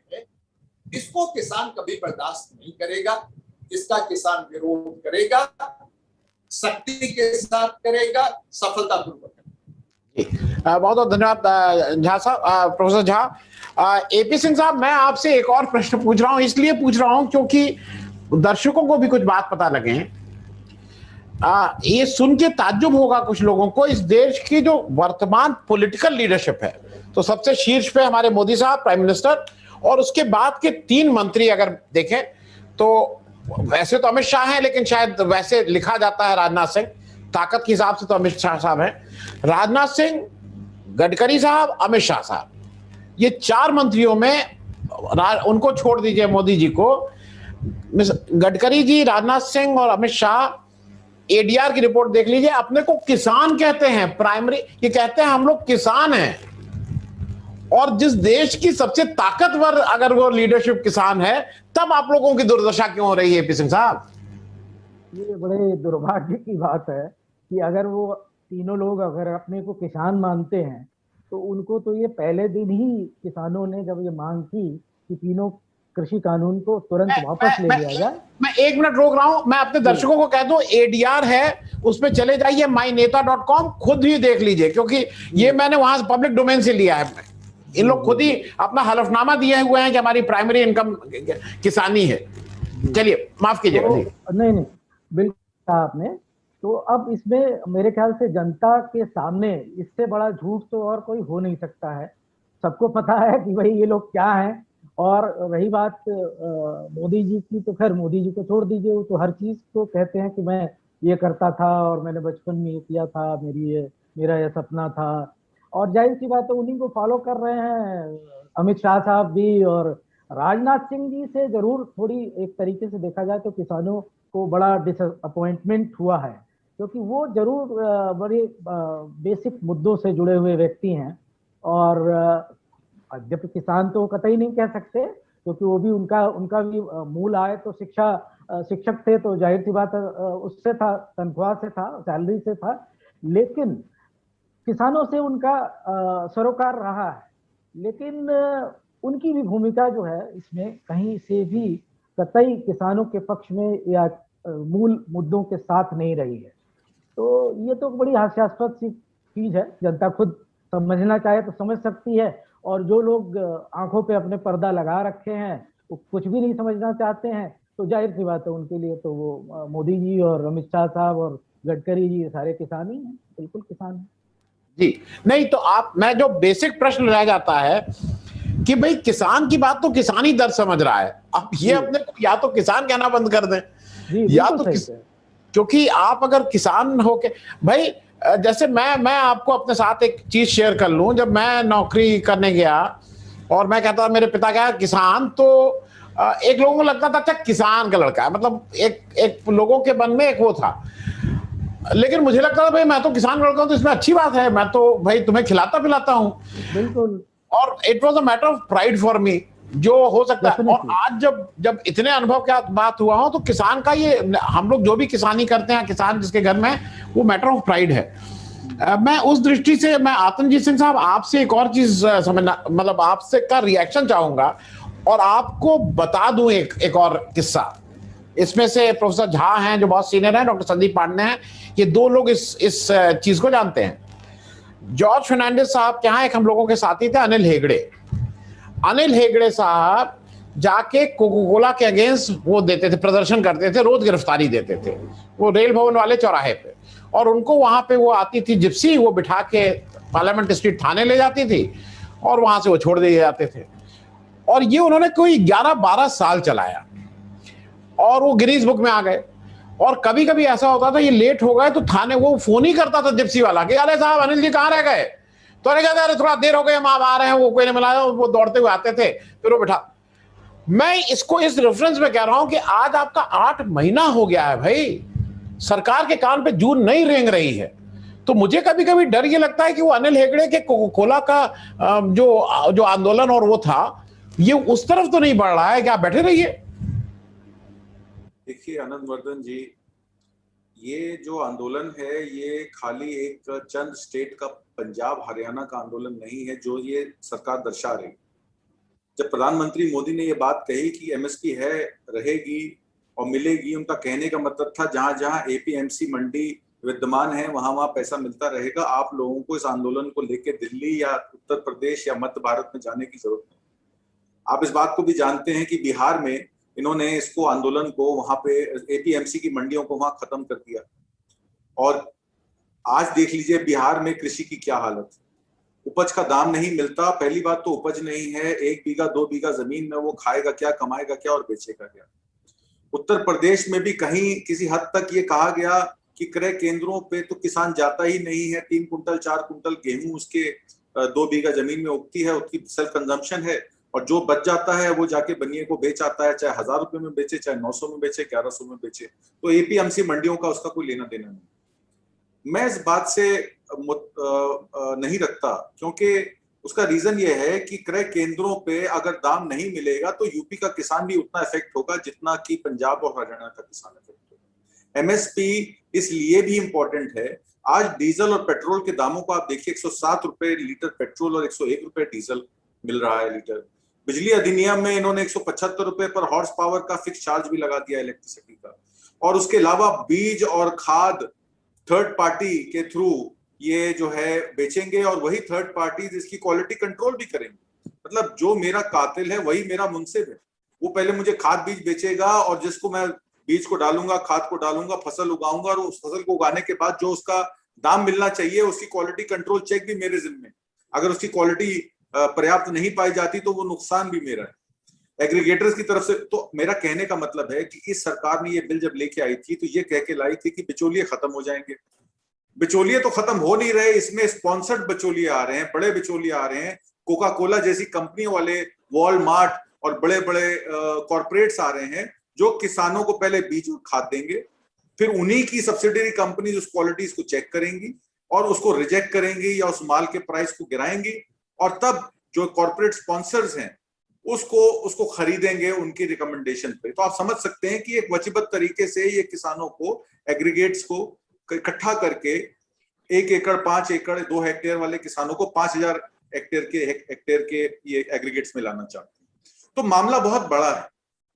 इसको किसान कभी बर्दाश्त नहीं करेगा, इसका किसान विरोध करेगा, सख्ती के साथ करेगा, सफलतापूर्वक। बहुत बहुत धन्यवाद झा साहब, प्रोफेसर झा। एपी सिंह साहब, मैं आपसे एक और प्रश्न पूछ रहा हूं, इसलिए पूछ रहा हूं क्योंकि दर्शकों को भी कुछ बात पता लगे। ये सुन के ताज्जुब होगा कुछ लोगों को, इस देश की जो वर्तमान पॉलिटिकल लीडरशिप है, तो सबसे शीर्ष पे हमारे मोदी साहब प्राइम मिनिस्टर, और उसके बाद के 3 मंत्री अगर देखें तो वैसे तो अमित शाह हैं, लेकिन शायद वैसे लिखा जाता है राजनाथ सिंह, ताकत के हिसाब से तो अमित शाह साहब हैं। राजनाथ सिंह, गडकरी साहब, अमित शाह साहब, ये 4 मंत्रियों में उनको छोड़ दीजिए मोदी जी को, गडकरी जी, राजनाथ सिंह और अमित शाह, एडीआर की रिपोर्ट देख लीजिए, अपने को किसान कहते हैं, प्राइमरी, ये कहते हैं हम लोग किसान हैं। और जिस देश की सबसे ताकतवर अगर वो लीडरशिप किसान है, तब आप लोगों की दुर्दशा क्यों हो रही है एपी सिंह साहब? ये बड़े दुर्भाग्य की बात है कि अगर वो तीनों लोग अगर अपने को किसान मानते हैं तो उनको तो ये पहले दिन ही किसानों ने जब ये मांग की कि तीनों कृषि कानून को तुरंत वापस ले लिया जाए। मैं 1 मिनट रोक रहा हूं, मैं अपने दर्शकों को कह दूं, एडीआर है, उसमें चले जाइए, myneता.com, खुद ही देख लीजिए, क्योंकि ये मैंने वहां से पब्लिक डोमेन से लिया है। इन लोग खुद ही अपना हलफनामा दिए हुए हैं कि हमारी प्राइमरी इनकम किसानी है। चलिए माफ कीजिएगा जी। नहीं नहीं, बिल्कुल कहा आपने। तो अब इसमें मेरे ख्याल से जनता के सामने इससे बड़ा झूठ तो और कोई हो नहीं सकता है। सबको पता है कि भाई ये लोग क्या हैं। और रही बात मोदी जी की, तो खैर मोदी जी को छोड़ दीजिए, वो तो हर चीज को कहते हैं कि मैं ये करता था और मैंने बचपन में ये किया था, मेरा ये सपना था। और जाहिर सी बात है उन्हीं को फॉलो कर रहे हैं अमित शाह साहब भी। और राजनाथ सिंह जी से जरूर थोड़ी, एक तरीके से देखा जाए तो किसानों को बड़ा डिसअपॉइंटमेंट हुआ है, क्योंकि वो जरूर बड़े बेसिक मुद्दों से जुड़े हुए व्यक्ति हैं। और जब किसान तो कतई नहीं कह सकते, क्योंकि वो भी उनका भी मूल आय तो शिक्षक थे, तो जाहिर सी बात उससे था, तनख्वाह से था, सैलरी से था। लेकिन किसानों से उनका सरोकार रहा है। लेकिन उनकी भी भूमिका जो है इसमें कहीं से भी कतई किसानों के पक्ष में या मूल मुद्दों के साथ नहीं रही है। तो ये तो बड़ी हास्यास्पद सी चीज है। जनता खुद समझना चाहे तो समझ सकती है, और जो लोग आंखों पे अपने पर्दा लगा रखे हैं वो कुछ भी नहीं समझना चाहते हैं, तो जाहिर सी बात है उनके लिए तो वो मोदी जी और अमित शाह साहब और गडकरी जी सारे किसान ही हैं, बिल्कुल किसान हैं जी। नहीं तो मैं जो बेसिक प्रश्न रह जाता है कि भाई किसान की बात तो किसान ही दर्द समझ रहा है। अब ये अपने को या तो किसान कहना बंद कर दें, या तो क्योंकि आप अगर किसान हो के भाई, जैसे मैं आपको अपने साथ एक चीज शेयर कर लूं। जब मैं नौकरी करने गया और मैं कहता था मेरे पिता क्या किसान, तो एक लोगों को लगता था अच्छा किसान का लड़का है, मतलब एक लोगों के मन में एक वो था। लेकिन मुझे लगता था भाई मैं तो किसान का लड़का हूं, तो इसमें अच्छी बात है, मैं तो भाई तुम्हें खिलाता पिलाता हूं। बिल्कुल। और it was a matter of pride for me, जो हो सकता है। और आज जब इतने अनुभव के बात हुआ हो, तो किसान का ये, हम लोग जो भी किसानी करते हैं, किसान जिसके घर में, वो मैटर ऑफ प्राइड है। मैं उस दृष्टि से, मैं आतंकजीत सिंह साहब आपसे एक और चीज समझना, मतलब आपसे का रिएक्शन चाहूंगा और आपको बता दूं एक और किस्सा। इसमें से प्रोफेसर झा हैं जो बहुत सीनियर हैं, डॉक्टर संदीप पांडे हैं, ये दो लोग इस चीज को जानते हैं। जॉर्ज फर्नांडिस साहब के यहाँ एक हम लोगों के साथी थे अनिल हेगड़े साहब जाके कोको कोला के अगेंस्ट वो देते थे, प्रदर्शन करते थे, रोज गिरफ्तारी देते थे, वो रेल भवन वाले चौराहे पे। और उनको वहां पे वो आती थी जिप्सी, वो बिठा के पार्लियामेंट स्ट्रीट थाने ले जाती थी और वहां से वो छोड़ दिए जाते थे। और ये उन्होंने कोई 11-12 साल चलाया और वो गिनीज बुक में आ गए। और कभी कभी ऐसा होता था ये लेट हो गए तो थाने वो फोन ही करता था जिप्सी वाला कि अरे साहब अनिल जी कहाँ रह गए, तो अरे कहते अरे थोड़ा देर हो गई, हम आ रहे हैं, वो कोई नहीं मिला, वो दौड़ते हुए आते थे, फिर वो बिठा। मैं इसको इस रेफरेंस में कह रहा हूं कि आज आपका 8 महीना हो गया है भाई, सरकार के कान पे जून नहीं रेंग रही है। तो मुझे कभी कभी डर ये लगता है कि वो अनिल हेगड़े के कोको कोला का जो आंदोलन और वो था, ये उस तरफ तो नहीं बढ़ रहा है कि आप बैठे रहिए। देखिए आनंद वर्धन जी, ये जो आंदोलन है ये खाली एक चंद स्टेट का, पंजाब हरियाणा का आंदोलन नहीं है जो ये सरकार दर्शा रही। जब प्रधानमंत्री मोदी ने ये बात कही कि एमएसपी है, रहेगी और मिलेगी, उनका कहने का मतलब था जहां जहां एपीएमसी मंडी विद्यमान है वहां वहां पैसा मिलता रहेगा, आप लोगों को इस आंदोलन को लेकर दिल्ली या उत्तर प्रदेश या मध्य भारत में जाने की जरूरत नहीं। आप इस बात को भी जानते हैं कि बिहार में इन्होंने इसको आंदोलन को वहां पे एपीएमसी की मंडियों को वहां खत्म कर दिया। और आज देख लीजिए बिहार में कृषि की क्या हालत, उपज का दाम नहीं मिलता। पहली बात तो उपज नहीं है, 1 बीघा 2 बीघा जमीन में वो खाएगा क्या, कमाएगा क्या और बेचेगा क्या। उत्तर प्रदेश में भी कहीं किसी हद तक ये कहा गया कि क्रय केंद्रों पे तो किसान जाता ही नहीं है, 3 कुंटल 4 कुंटल गेहूं उसके 2 बीघा जमीन में उगती है, उसकी सेल्फ कंजम्पशन है, और जो बच जाता है वो जाके बनिए को बेच आता है, चाहे 1000 रुपए में बेचे, चाहे 900 में बेचे, 1100 में बेचे। तो एपीएमसी मंडियों का उसका कोई लेना देना नहीं। मैं इस बात से नहीं रखता, क्योंकि उसका रीजन ये है कि क्रय केंद्रों पे अगर दाम नहीं मिलेगा तो यूपी का किसान भी उतना इफेक्ट होगा जितना कि पंजाब और हरियाणा का किसान इफेक्ट होगा। एमएसपी इसलिए भी इंपॉर्टेंट है। आज डीजल और पेट्रोल के दामों को आप देखिए, 107 रुपए लीटर पेट्रोल और 101 रुपए डीजल मिल रहा है लीटर। बिजली अधिनियम में इन्होंने 175 रुपए पर हॉर्स पावर का फिक्स चार्ज भी लगा दिया इलेक्ट्रिसिटी का। और उसके अलावा बीज और खाद थर्ड पार्टी के थ्रू ये जो है बेचेंगे, और वही थर्ड पार्टी इसकी क्वालिटी कंट्रोल भी करेंगे। मतलब जो मेरा कातिल है वही मेरा मुनसिब है। वो पहले मुझे खाद बीज बेचेगा और जिसको मैं बीज को डालूंगा, खाद को डालूंगा, फसल उगाऊंगा और उस फसल को उगाने के बाद जो उसका दाम मिलना चाहिए उसकी क्वालिटी कंट्रोल चेक भी मेरे जिम्मे। अगर उसकी क्वालिटी पर्याप्त नहीं पाई जाती तो वो नुकसान भी मेरा है एग्रीगेटर्स की तरफ से। तो मेरा कहने का मतलब है कि इस सरकार ने ये बिल जब लेके आई थी तो ये कह के लाई थी कि बिचौलिए खत्म हो जाएंगे। बिचौलिए तो खत्म हो नहीं रहे, इसमें स्पॉन्सर्ड बिचौलिए आ रहे हैं, बड़े बिचौलिए आ रहे हैं। कोका कोला जैसी कंपनियों वाले, वॉलमार्ट और बड़े बड़े कॉर्पोरेट्स आ रहे हैं जो किसानों को पहले बीज और खाद देंगे, फिर उन्हीं की सब्सिडरी कंपनीज उस क्वालिटीज को चेक करेंगी और उसको रिजेक्ट करेंगी या उस माल के प्राइस को गिराएंगी और तब जो कॉर्पोरेट स्पॉन्सर्स हैं उसको खरीदेंगे उनकी रिकमेंडेशन पे। तो आप समझ सकते हैं कि एक वचीबद्ध तरीके से ये किसानों को, एग्रीगेट्स को इकट्ठा करके 1 एकड़, 5 एकड़, 2 हेक्टेयर वाले किसानों को 5000 हेक्टेयर के ये एग्रीगेट्स में लाना चाहते हैं। तो मामला बहुत बड़ा है।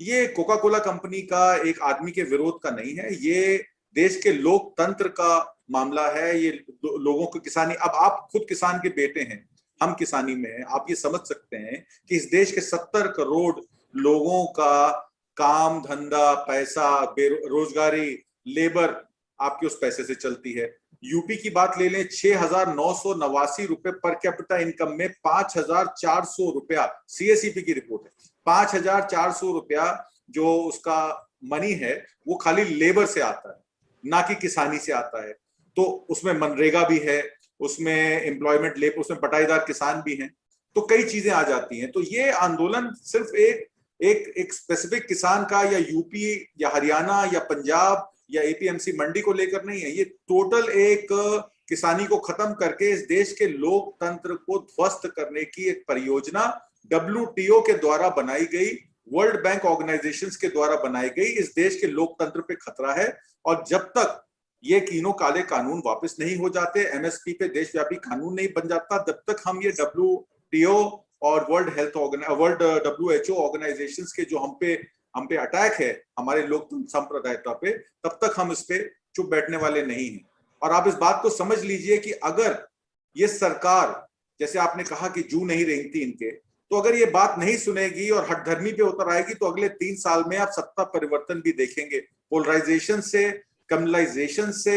ये कोका कोला कंपनी का एक आदमी के विरोध का नहीं है, ये देश के लोकतंत्र का मामला है। ये लोगों को किसानी, अब आप खुद किसान के बेटे हैं, हम किसानी में हैं, आप ये समझ सकते हैं कि इस देश के 70 करोड़ लोगों का काम धंधा, पैसा, बेरोजगारी, लेबर आपके उस पैसे से चलती है। यूपी की बात ले लें, 6,989 रुपए पर कैपिटा इनकम में 5,400 रुपया, सीएसईपी की रिपोर्ट है, 5,400 रुपया जो उसका मनी है वो खाली लेबर से आता है, ना कि किसानी से आता है। तो उसमें मनरेगा भी है, उसमें एम्प्लॉयमेंट लेबर, उसमें बटाईदार किसान भी हैं, तो कई चीजें आ जाती हैं। तो ये आंदोलन सिर्फ एक स्पेसिफिक किसान का या यूपी या हरियाणा या पंजाब या एपीएमसी मंडी को लेकर नहीं है, ये टोटल एक किसानी को खत्म करके इस देश के लोकतंत्र को ध्वस्त करने की एक परियोजना WTO के द्वारा बनाई गई, वर्ल्ड बैंक ऑर्गेनाइजेशंस के द्वारा बनाई गई, इस देश के लोकतंत्र पे खतरा है। और जब तक ये तीनों काले कानून वापस नहीं हो जाते, एमएसपी पे देशव्यापी कानून नहीं बन जाता, तब तक हम ये WTO और वर्ल्ड WHO ऑर्गेनाइजेशंस के जो हम पे अटैक है हमारे लोकतंत्र संप्रदायता पे, तब तक हम इस पे चुप बैठने वाले नहीं हैं। और आप इस बात को समझ लीजिए कि अगर ये सरकार, जैसे आपने कहा कि जू नहीं रेंगती इनके, तो अगर ये बात नहीं सुनेगी और हठधर्मी पे उतर आएगी तो अगले 3 साल में आप सत्ता परिवर्तन भी देखेंगे। पोलराइजेशन से, कम्युनलाइजेशन से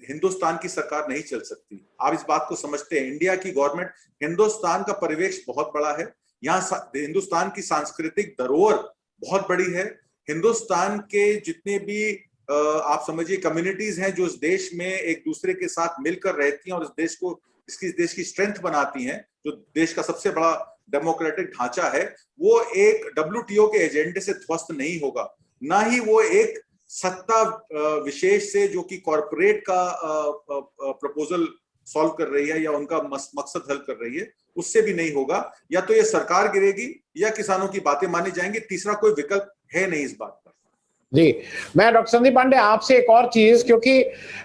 हिंदुस्तान की सरकार नहीं चल सकती। आप इस बात को समझते हैं। इंडिया की गवर्नमेंट, हिंदुस्तान का परिवेश बहुत बड़ा है, यहाँ हिंदुस्तान की सांस्कृतिक धरोहर बहुत बड़ी है। हिंदुस्तान के जितने भी आप समझिए कम्युनिटीज हैं जो इस देश में एक दूसरे के साथ मिलकर रहती हैं और इस देश की स्ट्रेंथ बनाती हैं, जो देश का सबसे बड़ा डेमोक्रेटिक ढांचा है, वो एक WTO के एजेंडे से ध्वस्त नहीं होगा, ना ही वो एक सत्ता विशेष से जो कि कॉर्पोरेट का प्रपोजल सॉल्व कर रही है या उनका मकसद हल कर रही है, उससे भी नहीं होगा। या तो ये सरकार गिरेगी या किसानों की बातें मानी जाएंगी, तीसरा कोई विकल्प है नहीं इस बात पर। जी, मैं डॉक्टर संदीप पांडे आपसे एक और चीज, क्योंकि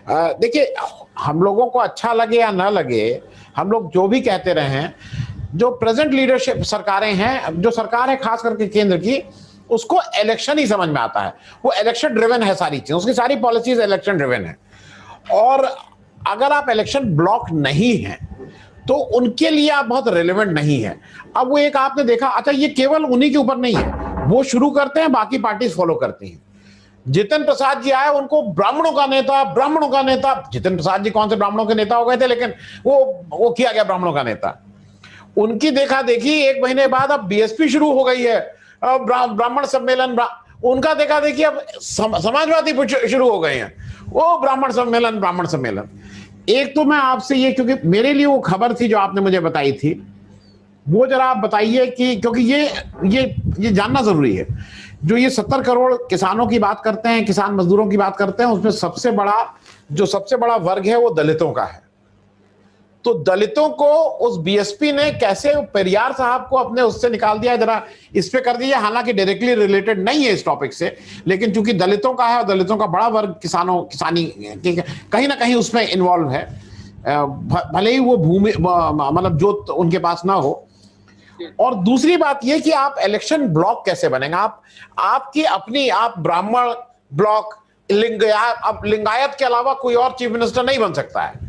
देखिए हम लोगों को अच्छा लगे या ना लगे, हम लोग जो भी कहते रहे हैं, जो प्रेजेंट लीडरशिप सरकारें हैं, जो सरकार है खास करके केंद्र की, उसको इलेक्शन ही समझ में आता है। वो इलेक्शन ड्रिवन है, सारी चीजें, उसकी सारी पॉलिसीज इलेक्शन ड्रिवन है। और अगर आप इलेक्शन ब्लॉक नहीं हैं तो उनके लिए आप बहुत रेलेवेंट नहीं है। अब वो एक आपने देखा, अच्छा ये केवल उन्हीं के ऊपर नहीं है, वो शुरू करते हैं, बाकी पार्टीज फॉलो करती हैं। जितिन प्रसाद जी आए, उनको ब्राह्मणों का नेता, जितिन प्रसाद जी कौन से ब्राह्मणों के नेता हो गए थे, लेकिन वो किया गया ब्राह्मणों का नेता। उनकी देखा देखी 1 महीने बाद अब बीएसपी शुरू हो गई है, ब्राह्मण सम्मेलन, उनका देखा देखी अब समाजवादी शुरू हो गए हैं, वो ब्राह्मण सम्मेलन। एक तो मैं आपसे ये, क्योंकि मेरे लिए वो खबर थी जो आपने मुझे बताई थी, वो जरा आप बताइए कि, क्योंकि ये जानना जरूरी है। जो ये 70 करोड़ किसानों की बात करते हैं, किसान मजदूरों की बात करते हैं, उसमें सबसे बड़ा वर्ग है वो दलितों का है। तो दलितों को उस बीएसपी ने कैसे, पेरियार साहब को अपने उससे निकाल दिया, जरा इस पे कर दीजिए। हालांकि डायरेक्टली रिलेटेड नहीं है इस टॉपिक से, लेकिन चूंकि दलितों का है और दलितों का बड़ा वर्ग किसानी कहीं ना कहीं उसमें इन्वॉल्व है, भले ही वो भूमि मतलब जो उनके पास ना हो। और दूसरी बात यह कि आप इलेक्शन ब्लॉक कैसे बनेगा, आपकी अपनी, आप ब्राह्मण ब्लॉक, लिंगायत के अलावा कोई और चीफ मिनिस्टर नहीं बन सकता है।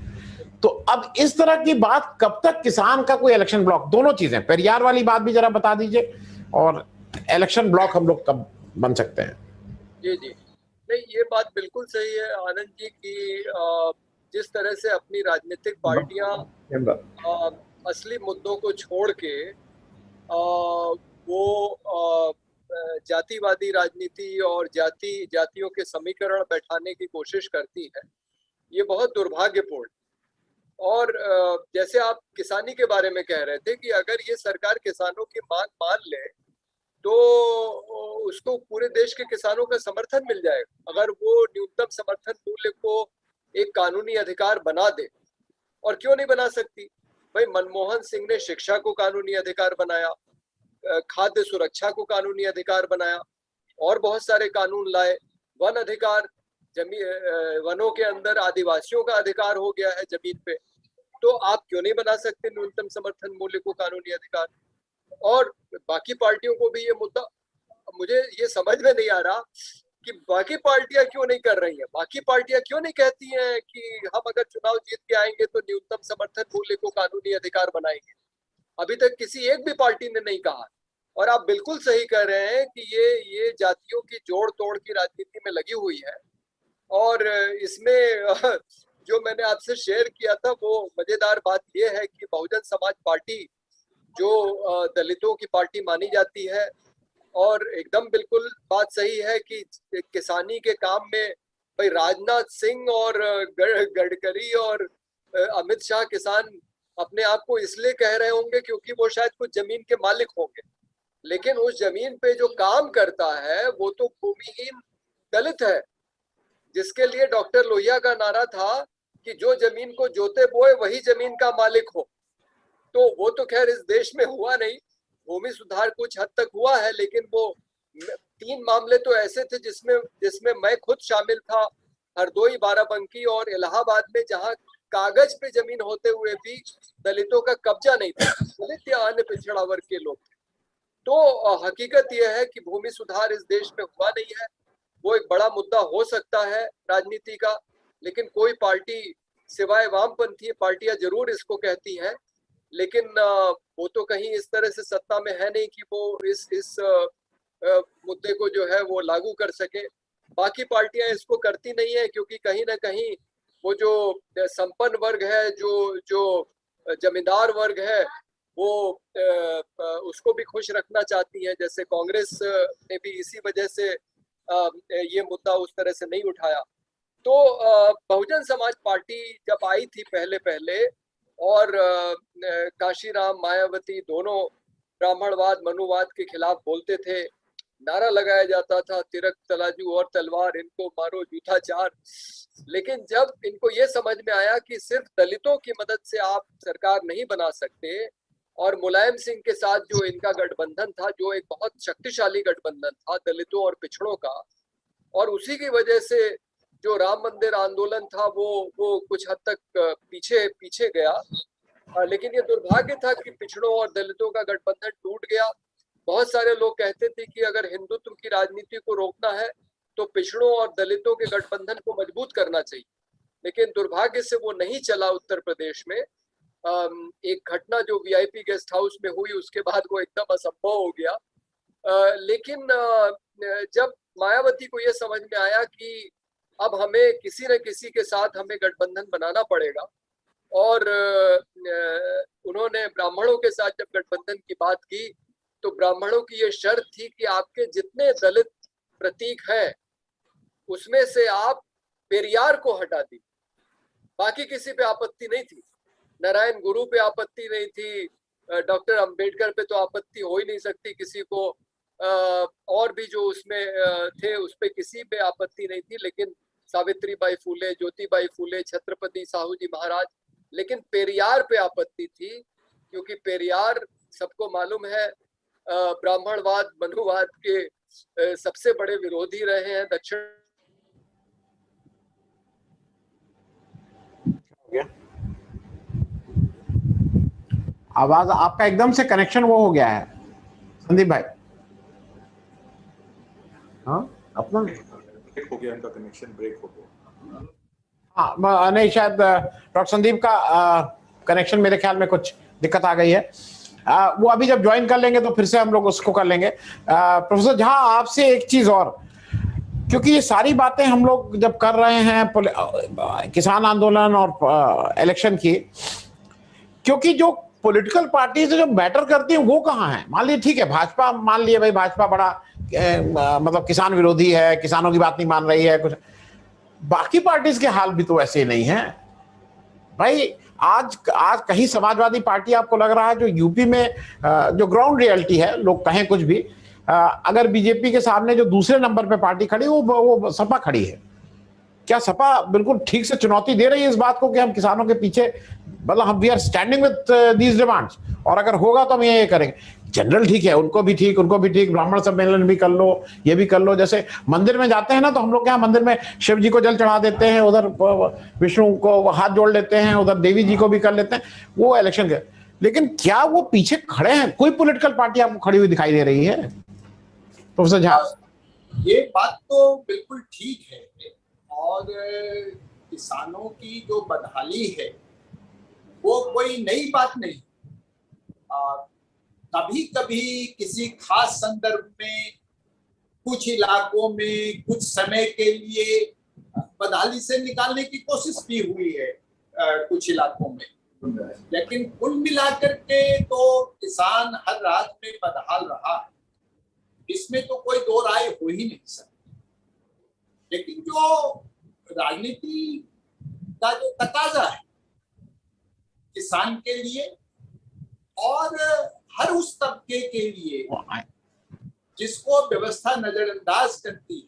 तो अब इस तरह की बात, कब तक किसान का कोई इलेक्शन ब्लॉक, दोनों चीजें, पेरियार वाली बात भी जरा बता दीजिए और इलेक्शन ब्लॉक हम लोग कब बन सकते हैं? जी जी, नहीं ये बात बिल्कुल सही है आनंद जी की जिस तरह से अपनी राजनीतिक पार्टियां असली मुद्दों को छोड़ के वो जातिवादी राजनीति और जातियों के समीकरण बैठाने की कोशिश करती है, ये बहुत दुर्भाग्यपूर्ण। और जैसे आप किसानी के बारे में कह रहे थे कि अगर ये सरकार किसानों की मांग मान ले तो उसको पूरे देश के किसानों का समर्थन मिल जाएगा। अगर वो न्यूनतम समर्थन मूल्य को एक कानूनी अधिकार बना दे, और क्यों नहीं बना सकती भाई? मनमोहन सिंह ने शिक्षा को कानूनी अधिकार बनाया, खाद्य सुरक्षा को कानूनी अधिकार बनाया, और बहुत सारे कानून लाए। वन अधिकार, वनों के अंदर आदिवासियों का अधिकार हो गया है जमीन पे, तो आप क्यों नहीं बना सकते न्यूनतम समर्थन मूल्य को कानूनी अधिकार? और बाकी पार्टियों को भी ये मुद्दा, मुझे ये समझ में नहीं आ रहा कि बाकी पार्टियां क्यों नहीं कर रही हैं। बाकी पार्टियां क्यों नहीं कहती हैं कि हम अगर चुनाव जीत के आएंगे तो न्यूनतम समर्थन मूल्य को कानूनी अधिकार बनाएंगे? अभी तक किसी एक भी पार्टी ने नहीं कहा। और आप बिल्कुल सही कह रहे हैं कि ये जातियों की जोड़ तोड़ की राजनीति में लगी हुई है। और इसमें जो मैंने आपसे शेयर किया था वो मजेदार बात ये है कि बहुजन समाज पार्टी जो दलितों की पार्टी मानी जाती है, और एकदम बिल्कुल बात सही है कि किसानी के काम में भाई राजनाथ सिंह और गडकरी और अमित शाह किसान अपने आप को इसलिए कह रहे होंगे क्योंकि वो शायद कुछ जमीन के मालिक होंगे, लेकिन उस जमीन पे जो काम करता है वो तो भूमिहीन दलित है, जिसके लिए डॉक्टर लोहिया का नारा था कि जो जमीन को जोते बोए वही जमीन का मालिक हो। तो वो तो खैर इस देश में हुआ नहीं। भूमि सुधार कुछ हद तक हुआ है, लेकिन वो 3 मामले तो ऐसे थे जिसमें मैं खुद शामिल था, हरदोई, बाराबंकी और इलाहाबाद में, जहां कागज पे जमीन होते हुए भी दलितों का कब्जा नहीं था, दलित या अन्य पिछड़ा वर्ग के लोग। तो हकीकत यह है कि भूमि सुधार इस देश में हुआ नहीं है। वो एक बड़ा मुद्दा हो सकता है राजनीति का, लेकिन कोई पार्टी सिवाय वामपंथी पार्टियां जरूर इसको कहती हैं, लेकिन वो तो कहीं इस तरह से सत्ता में है नहीं कि वो इस मुद्दे को जो है वो लागू कर सके। बाकी पार्टियां इसको करती नहीं है क्योंकि कहीं ना कहीं वो जो संपन्न वर्ग है, जो जमींदार वर्ग है, वो उसको भी खुश रखना चाहती है। जैसे कांग्रेस ने भी इसी वजह से ये मुद्दा उस तरह से नहीं उठाया। तो बहुजन समाज पार्टी जब आई थी पहले और काशीराम, मायावती दोनों ब्राह्मणवाद, मनुवाद के खिलाफ बोलते थे, नारा लगाया जाता था तिरक तराजू और तलवार, इनको मारो जूठा चार। लेकिन जब इनको ये समझ में आया कि सिर्फ दलितों की मदद से आप सरकार नहीं बना सकते, और मुलायम सिंह के साथ जो इनका गठबंधन था, जो एक बहुत शक्तिशाली गठबंधन था दलितों और पिछड़ों का, और उसी की वजह से जो राम मंदिर आंदोलन था वो कुछ हद तक पीछे गया। लेकिन ये दुर्भाग्य था कि पिछड़ों और दलितों का गठबंधन टूट गया। बहुत सारे लोग कहते थे कि अगर हिंदुत्व की राजनीति को रोकना है तो पिछड़ों और दलितों के गठबंधन को मजबूत करना चाहिए, लेकिन दुर्भाग्य से वो नहीं चला उत्तर प्रदेश में। एक घटना जो वीआईपी गेस्ट हाउस में हुई, उसके बाद वो एकदम असंभव हो गया। लेकिन जब मायावती को ये समझ में आया कि अब हमें किसी न किसी के साथ हमें गठबंधन बनाना पड़ेगा, और उन्होंने ब्राह्मणों के साथ जब गठबंधन की बात की तो ब्राह्मणों की ये शर्त थी कि आपके जितने दलित प्रतीक हैं उसमें से आप पेरियार को हटा दी। बाकी किसी पे आपत्ति नहीं थी, नारायण गुरु पे आपत्ति नहीं थी, डॉक्टर अंबेडकर पे तो आपत्ति हो ही नहीं सकती किसी को, और भी जो उसमें थे उस पे किसी पे आपत्ति नहीं थी, लेकिन सावित्रीबाई फूले, ज्योतिबाई फूले, छत्रपति साहू जी महाराज, लेकिन पेरियार पे आपत्ति थी, क्योंकि पेरियार सबको मालूम है ब्राह्मणवाद, मनुवाद के सबसे बड़े विरोधी रहे हैं दक्षिण। आवाज आपका एकदम से कनेक्शन वो हो गया है संदीप भाई। हाँ, अपना ब्रेक हो गया, इनका कनेक्शन ब्रेक हो गया। हाँ नहीं, शायद डॉक्टर संदीप का कनेक्शन मेरे ख्याल में कुछ दिक्कत आ गई है। वो अभी जब ज्वाइन कर लेंगे तो फिर से हम लोग उसको कर लेंगे। प्रोफेसर झा, आपसे एक चीज और, क्योंकि ये सारी बातें हम लोग जब कर रहे हैं किसान आंदोलन और इलेक्शन की, क्योंकि जो पॉलिटिकल पार्टी से जो मैटर करती हैं वो कहाँ है? मान लीजिए ठीक है, भाजपा, मान लिए भाई भाजपा बड़ा मतलब किसान विरोधी है, किसानों की बात नहीं मान रही है, कुछ बाकी पार्टीज के हाल भी तो ऐसे नहीं है भाई। आज कहीं समाजवादी पार्टी आपको लग रहा है जो यूपी में जो ग्राउंड रियलिटी है, लोग कहें कुछ भी, अगर बीजेपी के सामने जो दूसरे नंबर पे पार्टी खड़ी वो सपा खड़ी है। क्या सपा बिल्कुल ठीक से चुनौती दे रही है इस बात को कि हम किसानों के पीछे, मतलब हम we are standing with these demands, और अगर होगा तो हम ये करेंगे? जनरल ठीक है, उनको भी ठीक, ब्राह्मण सम्मेलन भी कर लो, ये भी कर लो। जैसे मंदिर में जाते हैं ना, तो हम लोग यहाँ मंदिर में शिव जी को जल चढ़ा देते हैं, उधर विष्णु को हाथ जोड़ लेते हैं, उधर देवी जी को भी कर लेते हैं, वो इलेक्शन के। लेकिन क्या वो पीछे खड़े हैं? कोई पॉलिटिकल पार्टी आपको खड़ी हुई दिखाई दे रही है? प्रोफेसर झा, ये बात तो बिल्कुल ठीक है, और किसानों की जो बदहाली है वो कोई नई बात नहीं। कभी कभी किसी खास संदर्भ में कुछ इलाकों में कुछ समय के लिए बदहाली से निकालने की कोशिश भी हुई है कुछ इलाकों में, लेकिन कुल मिलाकर के तो किसान हर राज्य में बदहाल रहा है, इसमें तो कोई दो राय हो ही नहीं सकती। लेकिन जो राजनीति का जो तकाजा है किसान के लिए और हर उस तबके के लिए जिसको व्यवस्था नजरअंदाज करती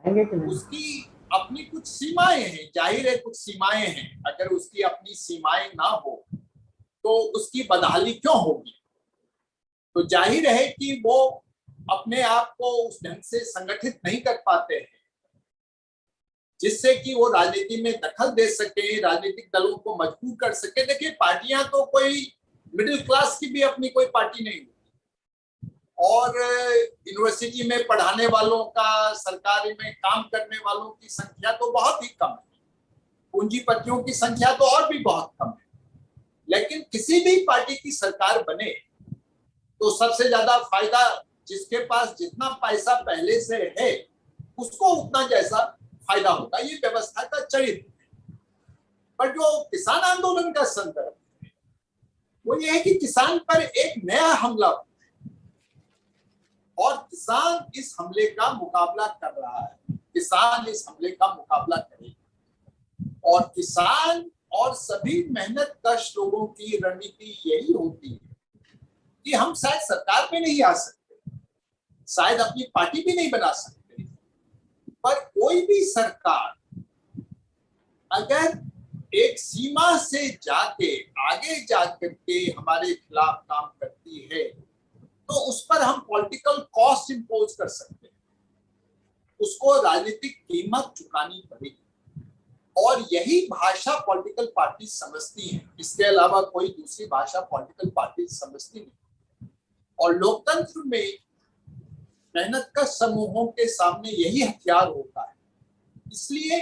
है, उसकी अपनी कुछ सीमाएं हैं। जाहिर है कुछ सीमाएं हैं, अगर उसकी अपनी सीमाएं ना हो तो उसकी बदहाली क्यों होगी? तो जाहिर है कि वो अपने आप को उस ढंग से संगठित नहीं कर पाते हैं जिससे कि वो राजनीति में दखल दे सके, राजनीतिक दलों को मजबूर कर सके। देखिए, पार्टियां तो कोई मिडिल क्लास की भी अपनी कोई पार्टी नहीं होती, और यूनिवर्सिटी में पढ़ाने वालों का, सरकारी में काम करने वालों की संख्या तो बहुत ही कम है, पूंजीपतियों की संख्या तो और भी बहुत कम है। लेकिन किसी भी पार्टी की सरकार बने तो सबसे ज्यादा फायदा जिसके पास जितना पैसा पहले से है उसको उतना जैसा फायदा होगा, ये व्यवस्था का चरित्र है। पर जो किसान आंदोलन का संदर्भ है वो ये है कि किसान पर एक नया हमला हुआ है और किसान इस हमले का मुकाबला कर रहा है, किसान इस हमले का मुकाबला करेगा। और किसान और सभी मेहनत कश लोगों की रणनीति यही होती है कि हम शायद सरकार में नहीं आ सकते, शायद अपनी पार्टी भी नहीं बना सकते, पर कोई भी सरकार अगर एक सीमा से जाके आगे जाकर के हमारे खिलाफ काम करती है तो उस पर हम पॉलिटिकल कॉस्ट इंपोज कर सकते हैं, उसको राजनीतिक कीमत चुकानी पड़ेगी। और यही भाषा पॉलिटिकल पार्टी समझती है, इसके अलावा कोई दूसरी भाषा पॉलिटिकल पार्टी समझती नहीं। और लोकतंत्र में मेहनत का समूहों के सामने यही हथियार होता है। इसलिए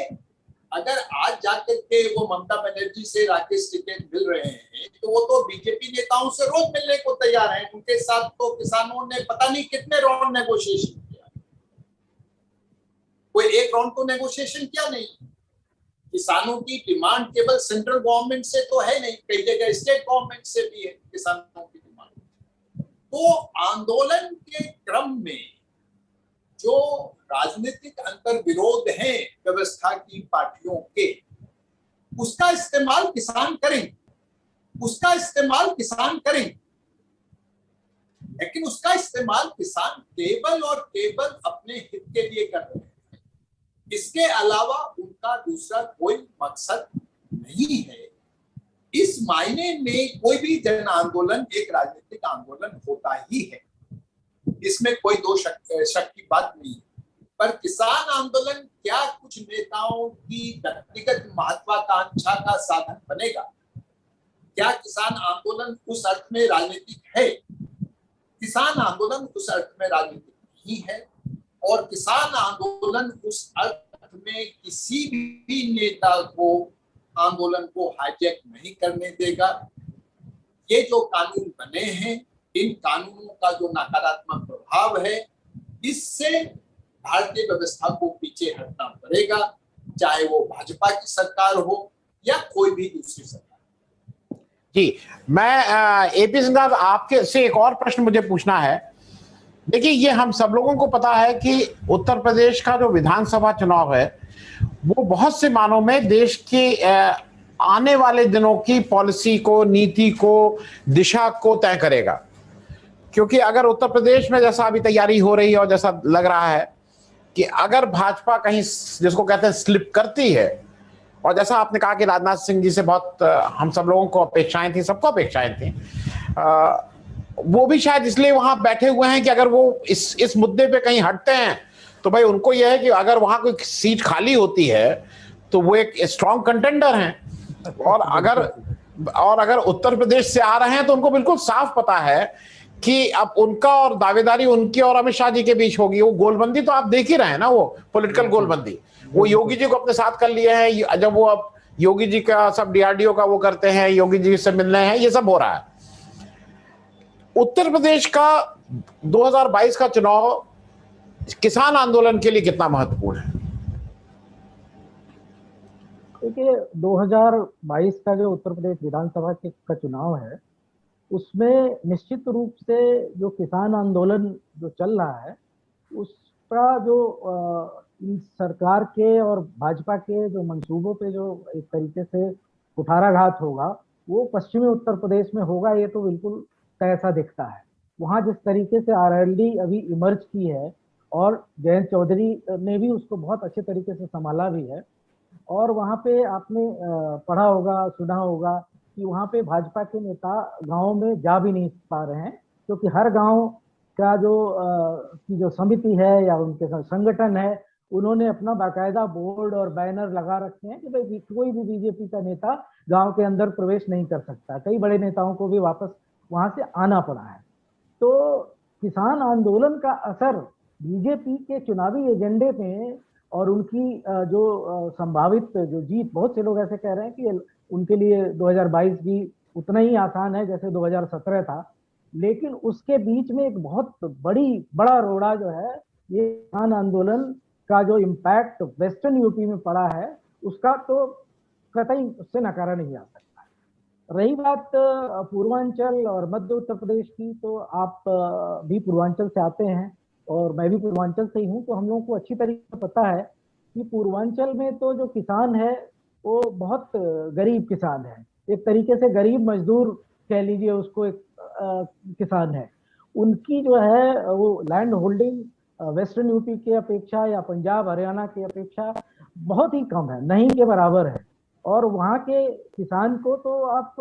अगर आज जाकर के वो ममता बनर्जी से राकेश टिकैत मिल रहे हैं तो वो तो बीजेपी नेताओं से रोज मिलने को तैयार हैं। उनके साथ तो किसानों ने पता नहीं कितने राउंड नेगोशिएशन किया, कोई एक राउंड तो नेगोशिएशन किया नहीं। किसानों की डिमांड केवल सेंट्रल गवर्नमेंट से तो है नहीं, कई जगह स्टेट गवर्नमेंट से भी है किसानों की डिमांड। तो आंदोलन के क्रम में जो राजनीतिक अंतर विरोध हैं व्यवस्था की पार्टियों के, उसका इस्तेमाल किसान करेंगे, उसका इस्तेमाल किसान करेंगे, लेकिन उसका इस्तेमाल किसान केवल और केवल अपने हित के लिए कर रहे हैं। इसके अलावा उनका दूसरा कोई मकसद नहीं है। इस मायने में कोई भी जन आंदोलन एक राजनीतिक आंदोलन होता ही है, इसमें कोई दो शक की बात नहीं। पर किसान आंदोलन क्या कुछ नेताओं की व्यक्तिगत महत्वाकांक्षा का साधन बनेगा? क्या किसान आंदोलन उस अर्थ में राजनीतिक है? किसान आंदोलन उस अर्थ में राजनीतिक नहीं है, और किसान आंदोलन उस अर्थ में किसी भी नेता को आंदोलन को हाईजैक नहीं करने देगा। ये जो कानून बने हैं, इन कानूनों का जो नकारात्मक प्रभाव है, इससे भारतीय व्यवस्था को पीछे हटना पड़ेगा, चाहे वो भाजपा की सरकार हो या कोई भी दूसरी सरकार। जी, मैं एपी सिंह साहब आपके से एक और प्रश्न मुझे पूछना है। देखिए, ये हम सब लोगों को पता है कि उत्तर प्रदेश का जो विधानसभा चुनाव है वो बहुत से मानों में देश के आने वाले दिनों की पॉलिसी को, नीति को, दिशा को तय करेगा। क्योंकि अगर उत्तर प्रदेश में जैसा अभी तैयारी हो रही है और जैसा लग रहा है कि अगर भाजपा कहीं जिसको कहते हैं स्लिप करती है, और जैसा आपने कहा कि राजनाथ सिंह जी से बहुत हम सब लोगों को अपेक्षाएं थी, सबको अपेक्षाएं थी, वो भी शायद इसलिए वहां बैठे हुए हैं कि अगर वो इस मुद्दे पे कहीं हटते हैं तो भाई उनको यह है कि अगर वहां कोई सीट खाली होती है तो वो एक स्ट्रॉन्ग कंटेंडर हैं। और अगर उत्तर प्रदेश से आ रहे हैं तो उनको बिल्कुल साफ पता है कि अब उनका और दावेदारी उनकी और अमित शाह जी के बीच होगी। वो गोलबंदी तो आप देख ही रहे हैं ना, वो पॉलिटिकल गोलबंदी वो योगी जी को अपने साथ कर लिए हैं। जब वो अब योगी जी का सब डीआरडीओ का वो करते हैं, योगी जी से मिलने हैं, ये सब हो रहा है। उत्तर प्रदेश का 2022 का चुनाव किसान आंदोलन के लिए कितना महत्वपूर्ण है? देखिए, 2022 का जो उत्तर प्रदेश विधानसभा का चुनाव है, उसमें निश्चित रूप से जो किसान आंदोलन जो चल रहा है उसका जो सरकार के और भाजपा के जो मंसूबों पे जो एक तरीके से कुठाराघात होगा वो पश्चिमी उत्तर प्रदेश में होगा, ये तो बिल्कुल ऐसा दिखता है। वहाँ जिस तरीके से आरएलडी अभी इमर्ज की है और जयंत चौधरी ने भी उसको बहुत अच्छे तरीके से संभाला भी है, और वहाँ पे आपने पढ़ा होगा, सुना होगा कि वहाँ पे भाजपा के नेता गाँव में जा भी नहीं पा रहे हैं, क्योंकि हर गांव का जो समिति है या उनके संगठन है, उन्होंने अपना बाकायदा बोर्ड और बैनर लगा रखे हैं कि भाई कोई भी बीजेपी का नेता गांव के अंदर प्रवेश नहीं कर सकता। कई बड़े नेताओं को भी वापस वहां से आना पड़ा है। तो किसान आंदोलन का असर बीजेपी के चुनावी एजेंडे पे और उनकी जो संभावित जो जीत, बहुत से लोग ऐसे कह रहे हैं कि उनके लिए 2022 भी उतना ही आसान है जैसे 2017 था, लेकिन उसके बीच में एक बहुत बड़ा रोड़ा जो है, ये किसान आंदोलन का जो इम्पैक्ट वेस्टर्न यूपी में पड़ा है उसका तो कतई उससे नकारा नहीं जा सकता। रही बात पूर्वांचल और मध्य उत्तर प्रदेश की, तो आप भी पूर्वांचल से आते हैं और मैं भी पूर्वांचल से ही हूँ, तो हम लोगों को अच्छी तरीके से पता है कि पूर्वांचल में तो जो किसान है वो बहुत गरीब किसान है, एक तरीके से गरीब मजदूर कह लीजिए उसको, एक किसान है। उनकी जो है वो लैंड होल्डिंग वेस्टर्न यूपी के अपेक्षा या पंजाब हरियाणा के अपेक्षा बहुत ही कम है, नहीं के बराबर है। और वहाँ के किसान को तो आप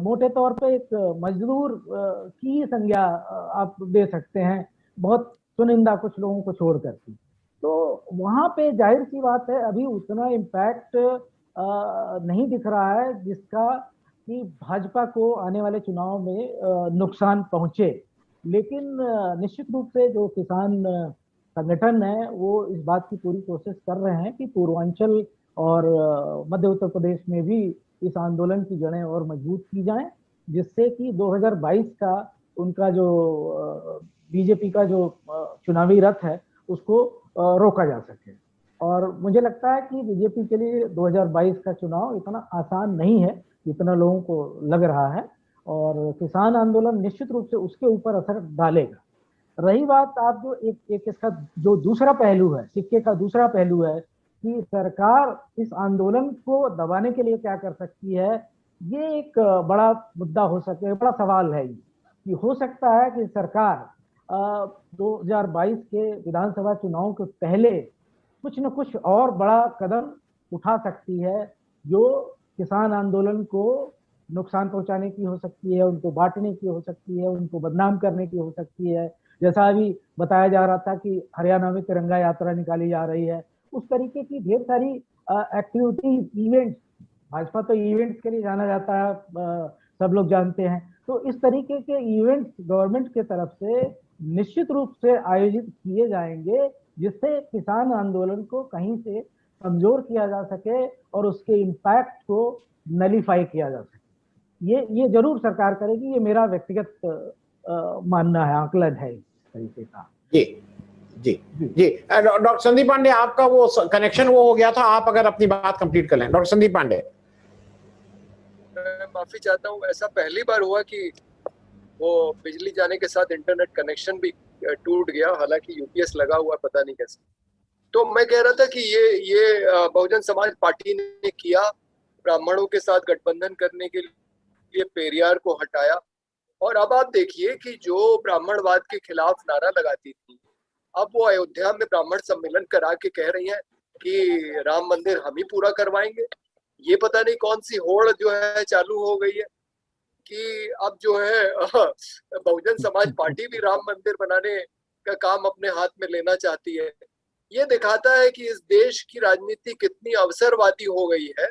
मोटे तौर पे एक मजदूर की संज्ञा आप दे सकते हैं, बहुत चुनिंदा कुछ लोगों को छोड़ करके। तो वहाँ पे जाहिर सी बात है अभी उतना इम्पैक्ट नहीं दिख रहा है जिसका कि भाजपा को आने वाले चुनाव में नुकसान पहुंचे। लेकिन निश्चित रूप से जो किसान संगठन है वो इस बात की पूरी कोशिश कर रहे हैं कि पूर्वांचल और मध्य उत्तर प्रदेश में भी इस आंदोलन की जड़ें और मजबूत की जाएं, जिससे कि 2022 का उनका जो बीजेपी का जो चुनावी रथ है उसको रोका जा सके। और मुझे लगता है कि बीजेपी के लिए 2022 का चुनाव इतना आसान नहीं है जितना लोगों को लग रहा है, और किसान आंदोलन निश्चित रूप से उसके ऊपर असर डालेगा। रही बात आप जो एक इसका जो दूसरा पहलू है, सिक्के का दूसरा पहलू है कि सरकार इस आंदोलन को दबाने के लिए क्या कर सकती है, ये एक बड़ा मुद्दा हो सके, बड़ा सवाल है कि हो सकता है कि सरकार 2022 के विधानसभा चुनाव के पहले कुछ न कुछ और बड़ा कदम उठा सकती है जो किसान आंदोलन को नुकसान पहुंचाने की हो सकती है, उनको बांटने की हो सकती है, उनको बदनाम करने की हो सकती है। जैसा अभी बताया जा रहा था कि हरियाणा में तिरंगा यात्रा निकाली जा रही है, उस तरीके की ढेर सारी एक्टिविटी, इवेंट्स, भाजपा तो इवेंट्स के लिए जाना जाता है, सब लोग जानते हैं। तो इस तरीके के इवेंट्स गवर्नमेंट के तरफ से निश्चित रूप से आयोजित किए जाएंगे जिससे किसान आंदोलन को कहीं से कमजोर किया जा सके और उसके इम्पैक्ट को नलीफाई किया जा सके। ये जरूर सरकार करेगी, ये मेरा व्यक्तिगत मानना है, आकलन है इस तरीके का। जी जी जी। डॉक्टर संदीप पांडे, आपका वो कनेक्शन वो हो गया था, आप अगर अपनी बात कंप्लीट कर लें। डॉक्टर संदीप पांडे। मैं माफी चाहता हूँ, ऐसा पहली बार हुआ कि वो बिजली जाने के साथ इंटरनेट कनेक्शन भी टूट गया, हालांकि यूपीएस लगा हुआ, पता नहीं कैसे। तो मैं कह रहा था कि ये बहुजन समाज पार्टी ने किया, ब्राह्मणों के साथ गठबंधन करने के लिए पेरियार को हटाया, और अब आप देखिए कि जो ब्राह्मणवाद के खिलाफ नारा लगाती थी, अब वो अयोध्या में ब्राह्मण सम्मेलन करा के कह रही हैं कि राम मंदिर हम ही पूरा करवाएंगे। ये पता नहीं कौन सी होड़ जो है चालू हो गई है कि अब जो है बहुजन समाज पार्टी भी राम मंदिर बनाने का काम अपने हाथ में लेना चाहती है। ये दिखाता है कि इस देश की राजनीति कितनी अवसरवादी हो गई है,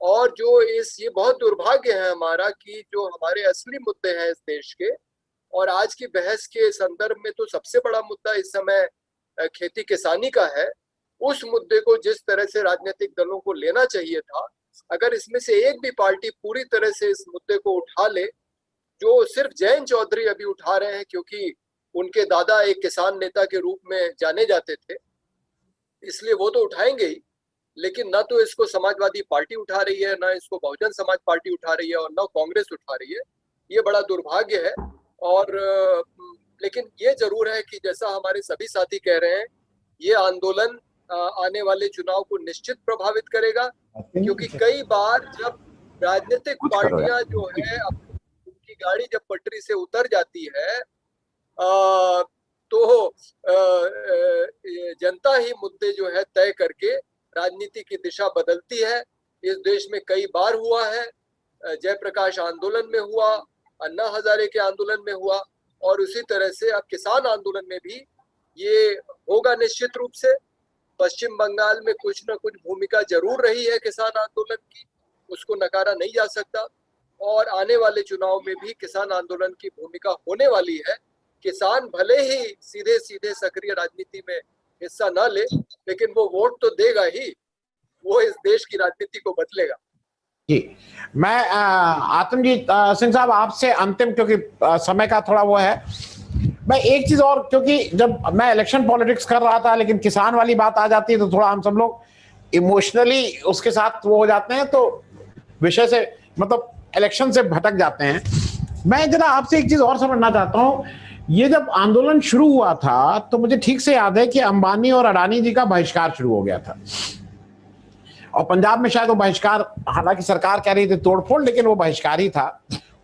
और जो ये बहुत दुर्भाग्य है हमारा कि जो हमारे असली मुद्दे हैं इस देश के, और आज की बहस के संदर्भ में तो सबसे बड़ा मुद्दा इस समय खेती किसानी का है। उस मुद्दे को जिस तरह से राजनीतिक दलों को लेना चाहिए था, अगर इसमें से एक भी पार्टी पूरी तरह से इस मुद्दे को उठा ले, जो सिर्फ जयंत चौधरी अभी उठा रहे हैं क्योंकि उनके दादा एक किसान नेता के रूप में जाने जाते थे, इसलिए वो तो उठाएंगे ही, लेकिन ना तो इसको समाजवादी पार्टी उठा रही है, ना इसको बहुजन समाज पार्टी उठा रही है, और ना कांग्रेस उठा रही है। ये बड़ा दुर्भाग्य है। और लेकिन ये जरूर है कि जैसा हमारे सभी साथी कह रहे हैं, ये आंदोलन आने वाले चुनाव को निश्चित प्रभावित करेगा, क्योंकि कई बार जब राजनीतिक पार्टियां जो है उनकी गाड़ी जब पटरी से उतर जाती है तो जनता ही मुद्दे जो है तय करके राजनीति की दिशा बदलती है। इस देश में कई बार हुआ है, जयप्रकाश आंदोलन में हुआ, अन्ना हजारे के आंदोलन में हुआ, और उसी तरह से अब किसान आंदोलन में भी ये होगा निश्चित रूप से। पश्चिम बंगाल में कुछ न कुछ भूमिका जरूर रही है किसान आंदोलन की, उसको नकारा नहीं जा सकता, और आने वाले चुनाव में भी किसान आंदोलन की भूमिका होने वाली है। किसान भले ही सीधे सीधे सक्रिय राजनीति में हिस्सा न ले, लेकिन वो वोट तो देगा ही, वो इस देश की राजनीति को बदलेगा। जी, मैं आत्मजीत सिंह साहब आपसे अंतिम, क्योंकि समय का थोड़ा वो है, मैं एक चीज और, क्योंकि जब मैं इलेक्शन पॉलिटिक्स कर रहा था लेकिन किसान वाली बात आ जाती है तो थोड़ा हम सब लोग इमोशनली उसके साथ वो हो जाते हैं, तो विषय से मतलब इलेक्शन से भटक जाते हैं। मैं जरा आपसे एक चीज और समझना चाहता हूँ, ये जब आंदोलन शुरू हुआ था तो मुझे ठीक से याद है कि अंबानी और अडानी जी का बहिष्कार शुरू हो गया था, और पंजाब में शायद वो बहिष्कार, हालांकि सरकार कह रही थी तोड़फोड़, लेकिन वो बहिष्कार ही था,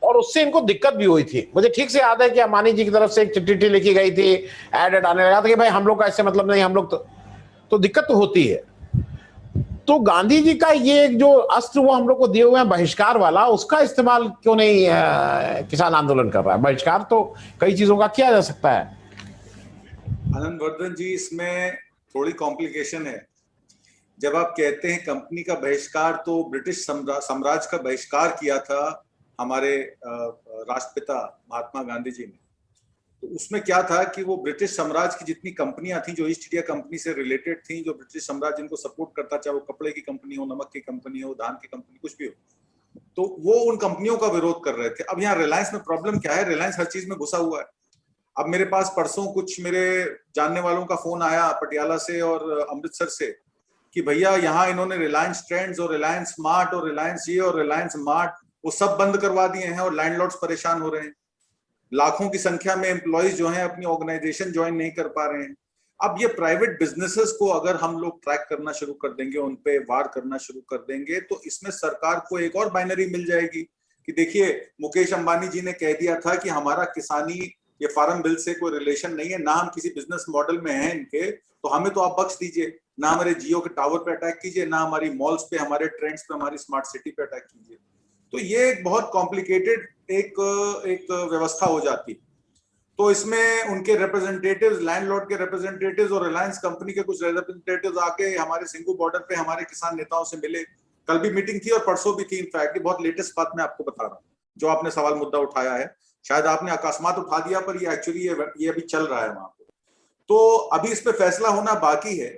और उससे इनको दिक्कत भी हुई थी। मुझे ठीक से याद है कि अंबानी जी की तरफ से एक चिट्ठी लिखी गई थी, एड आने लगा था कि भाई हम लोग का इससे मतलब नहीं, हम लोग तो दिक्कत तो होती है। तो गांधी जी का ये जो अस्त्र वो हम लोग को दिए हुए हैं बहिष्कार वाला, उसका इस्तेमाल क्यों नहीं किसान आंदोलन कर रहा है? बहिष्कार तो कई चीजों का किया जा सकता है। आनंद वर्धन जी, इसमें थोड़ी कॉम्प्लिकेशन है। जब आप कहते हैं कंपनी का बहिष्कार, तो ब्रिटिश साम्राज्य का बहिष्कार किया था हमारे राष्ट्रपिता महात्मा गांधी जी ने। तो उसमें क्या था कि वो ब्रिटिश साम्राज्य की जितनी कंपनियां थी जो ईस्ट इंडिया कंपनी से रिलेटेड थी, जो ब्रिटिश साम्राज्य इनको सपोर्ट करता, चाहे वो कपड़े की कंपनी हो, नमक की कंपनी हो, धान की कंपनी, कुछ भी हो, तो वो उन कंपनियों का विरोध कर रहे थे। अब यहाँ रिलायंस में प्रॉब्लम क्या है, रिलायंस हर चीज में घुसा हुआ है। अब मेरे पास परसों कुछ मेरे जानने वालों का फोन आया पटियाला से और अमृतसर से कि भैया यहाँ इन्होंने रिलायंस ट्रेंड्स और रिलायंस स्मार्ट और रिलायंस ये और रिलायंस मार्ट वो सब बंद करवा दिए हैं, और लैंडलॉर्ड्स परेशान हो रहे हैं। लाखों की संख्या में एम्प्लॉइज जो हैं अपनी ऑर्गेनाइजेशन ज्वाइन नहीं कर पा रहे हैं। अब ये प्राइवेट बिजनेसेस को अगर हम लोग ट्रैक करना शुरू कर देंगे, उन पे वार करना शुरू कर देंगे, तो इसमें सरकार को एक और बाइनरी मिल जाएगी कि देखिए मुकेश अंबानी जी ने कह दिया था कि हमारा किसानी ये फार्म बिल से कोई रिलेशन नहीं है, ना हम किसी बिजनेस मॉडल में हैं इनके, तो हमें तो आप बख्श दीजिए, ना हमारे जियो के टावर पे अटैक कीजिए, ना हमारी मॉल्स पे, हमारे ट्रेंड्स पे, हमारी स्मार्ट सिटी पे अटैक कीजिए। तो ये एक बहुत कॉम्प्लिकेटेड एक व्यवस्था हो जाती। तो इसमें उनके रिप्रेजेंटेटिव्स, लैंडलॉर्ड के रिप्रेजेंटेटिव्स और रिलायंस कंपनी के कुछ रिप्रेजेंटेटिव्स आके हमारे सिंगू बॉर्डर पे हमारे किसान नेताओं से मिले। कल भी मीटिंग थी और परसों भी थी। इनफैक्ट बहुत लेटेस्ट बात मैं आपको बता रहा हूँ, जो आपने सवाल मुद्दा उठाया है, शायद आपने अकस्मात उठा दिया, पर ये एक्चुअली ये अभी चल रहा है वहां पे। तो अभी इस पे फैसला होना बाकी है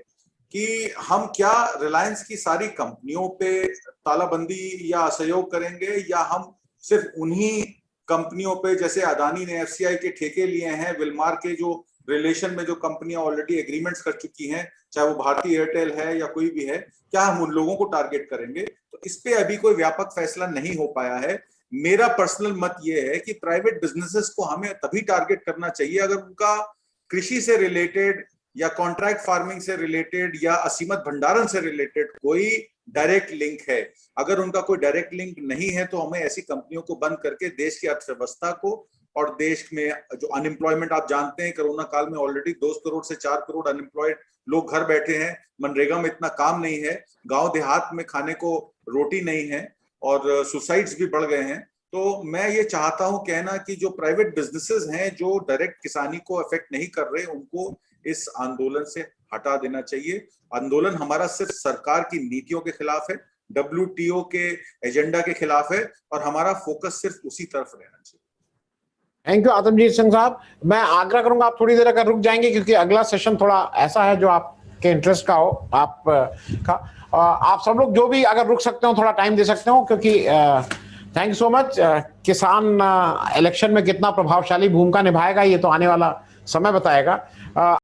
कि हम क्या रिलायंस की सारी कंपनियों पे तालाबंदी या असहयोग करेंगे, या हम सिर्फ उन्हीं कंपनियों पे, जैसे अदानी ने एफसीआई के ठेके लिए हैं, विलमार के जो रिलेशन में जो कंपनियां ऑलरेडी एग्रीमेंट्स कर चुकी हैं, चाहे वो भारतीय एयरटेल है या कोई भी है, क्या हम उन लोगों को टारगेट करेंगे? तो इस पे अभी कोई व्यापक फैसला नहीं हो पाया है। मेरा पर्सनल मत ये है कि प्राइवेट बिजनेसेस को हमें तभी टारगेट करना चाहिए अगर उनका कृषि से रिलेटेड या कॉन्ट्रैक्ट फार्मिंग से रिलेटेड या असीमत भंडारण से रिलेटेड कोई डायरेक्ट लिंक है। अगर उनका कोई डायरेक्ट लिंक नहीं है तो हमें ऐसी कंपनियों को बंद करके देश की अर्थव्यवस्था को और देश में जो अनएम्प्लॉयमेंट, आप जानते हैं कोरोना काल में ऑलरेडी 2 करोड़ से 4 करोड़ अनएम्प्लॉयड लोग घर बैठे हैं, मनरेगा में इतना काम नहीं है, गांव देहात में खाने को रोटी नहीं है और सुसाइड्स भी बढ़ गए हैं। तो मैं ये चाहता हूं कहना कि जो प्राइवेट बिजनेसेस हैं जो डायरेक्ट किसानी को अफेक्ट नहीं कर रहे, उनको इस आंदोलन से हटा देना चाहिए। आंदोलन हमारा सिर्फ सरकार की नीतियों के खिलाफ है, WTO के एजेंडा के खिलाफ है और हमारा फोकस सिर्फ उसी तरफ रहना चाहिए। थैंक यू आतमजीत सिंह साहब। मैं आग्रह करूंगा आप थोड़ी देर अगर रुक जाएंगे, क्योंकि अगला सेशन थोड़ा ऐसा है जो आपके इंटरेस्ट का हो, आप सब लोग जो भी अगर रुक सकते हो थोड़ा टाइम दे सकते हो, क्योंकि थैंक यू सो मच। किसान इलेक्शन में कितना प्रभावशाली भूमिका निभाएगा ये तो आने वाला समय बताएगा।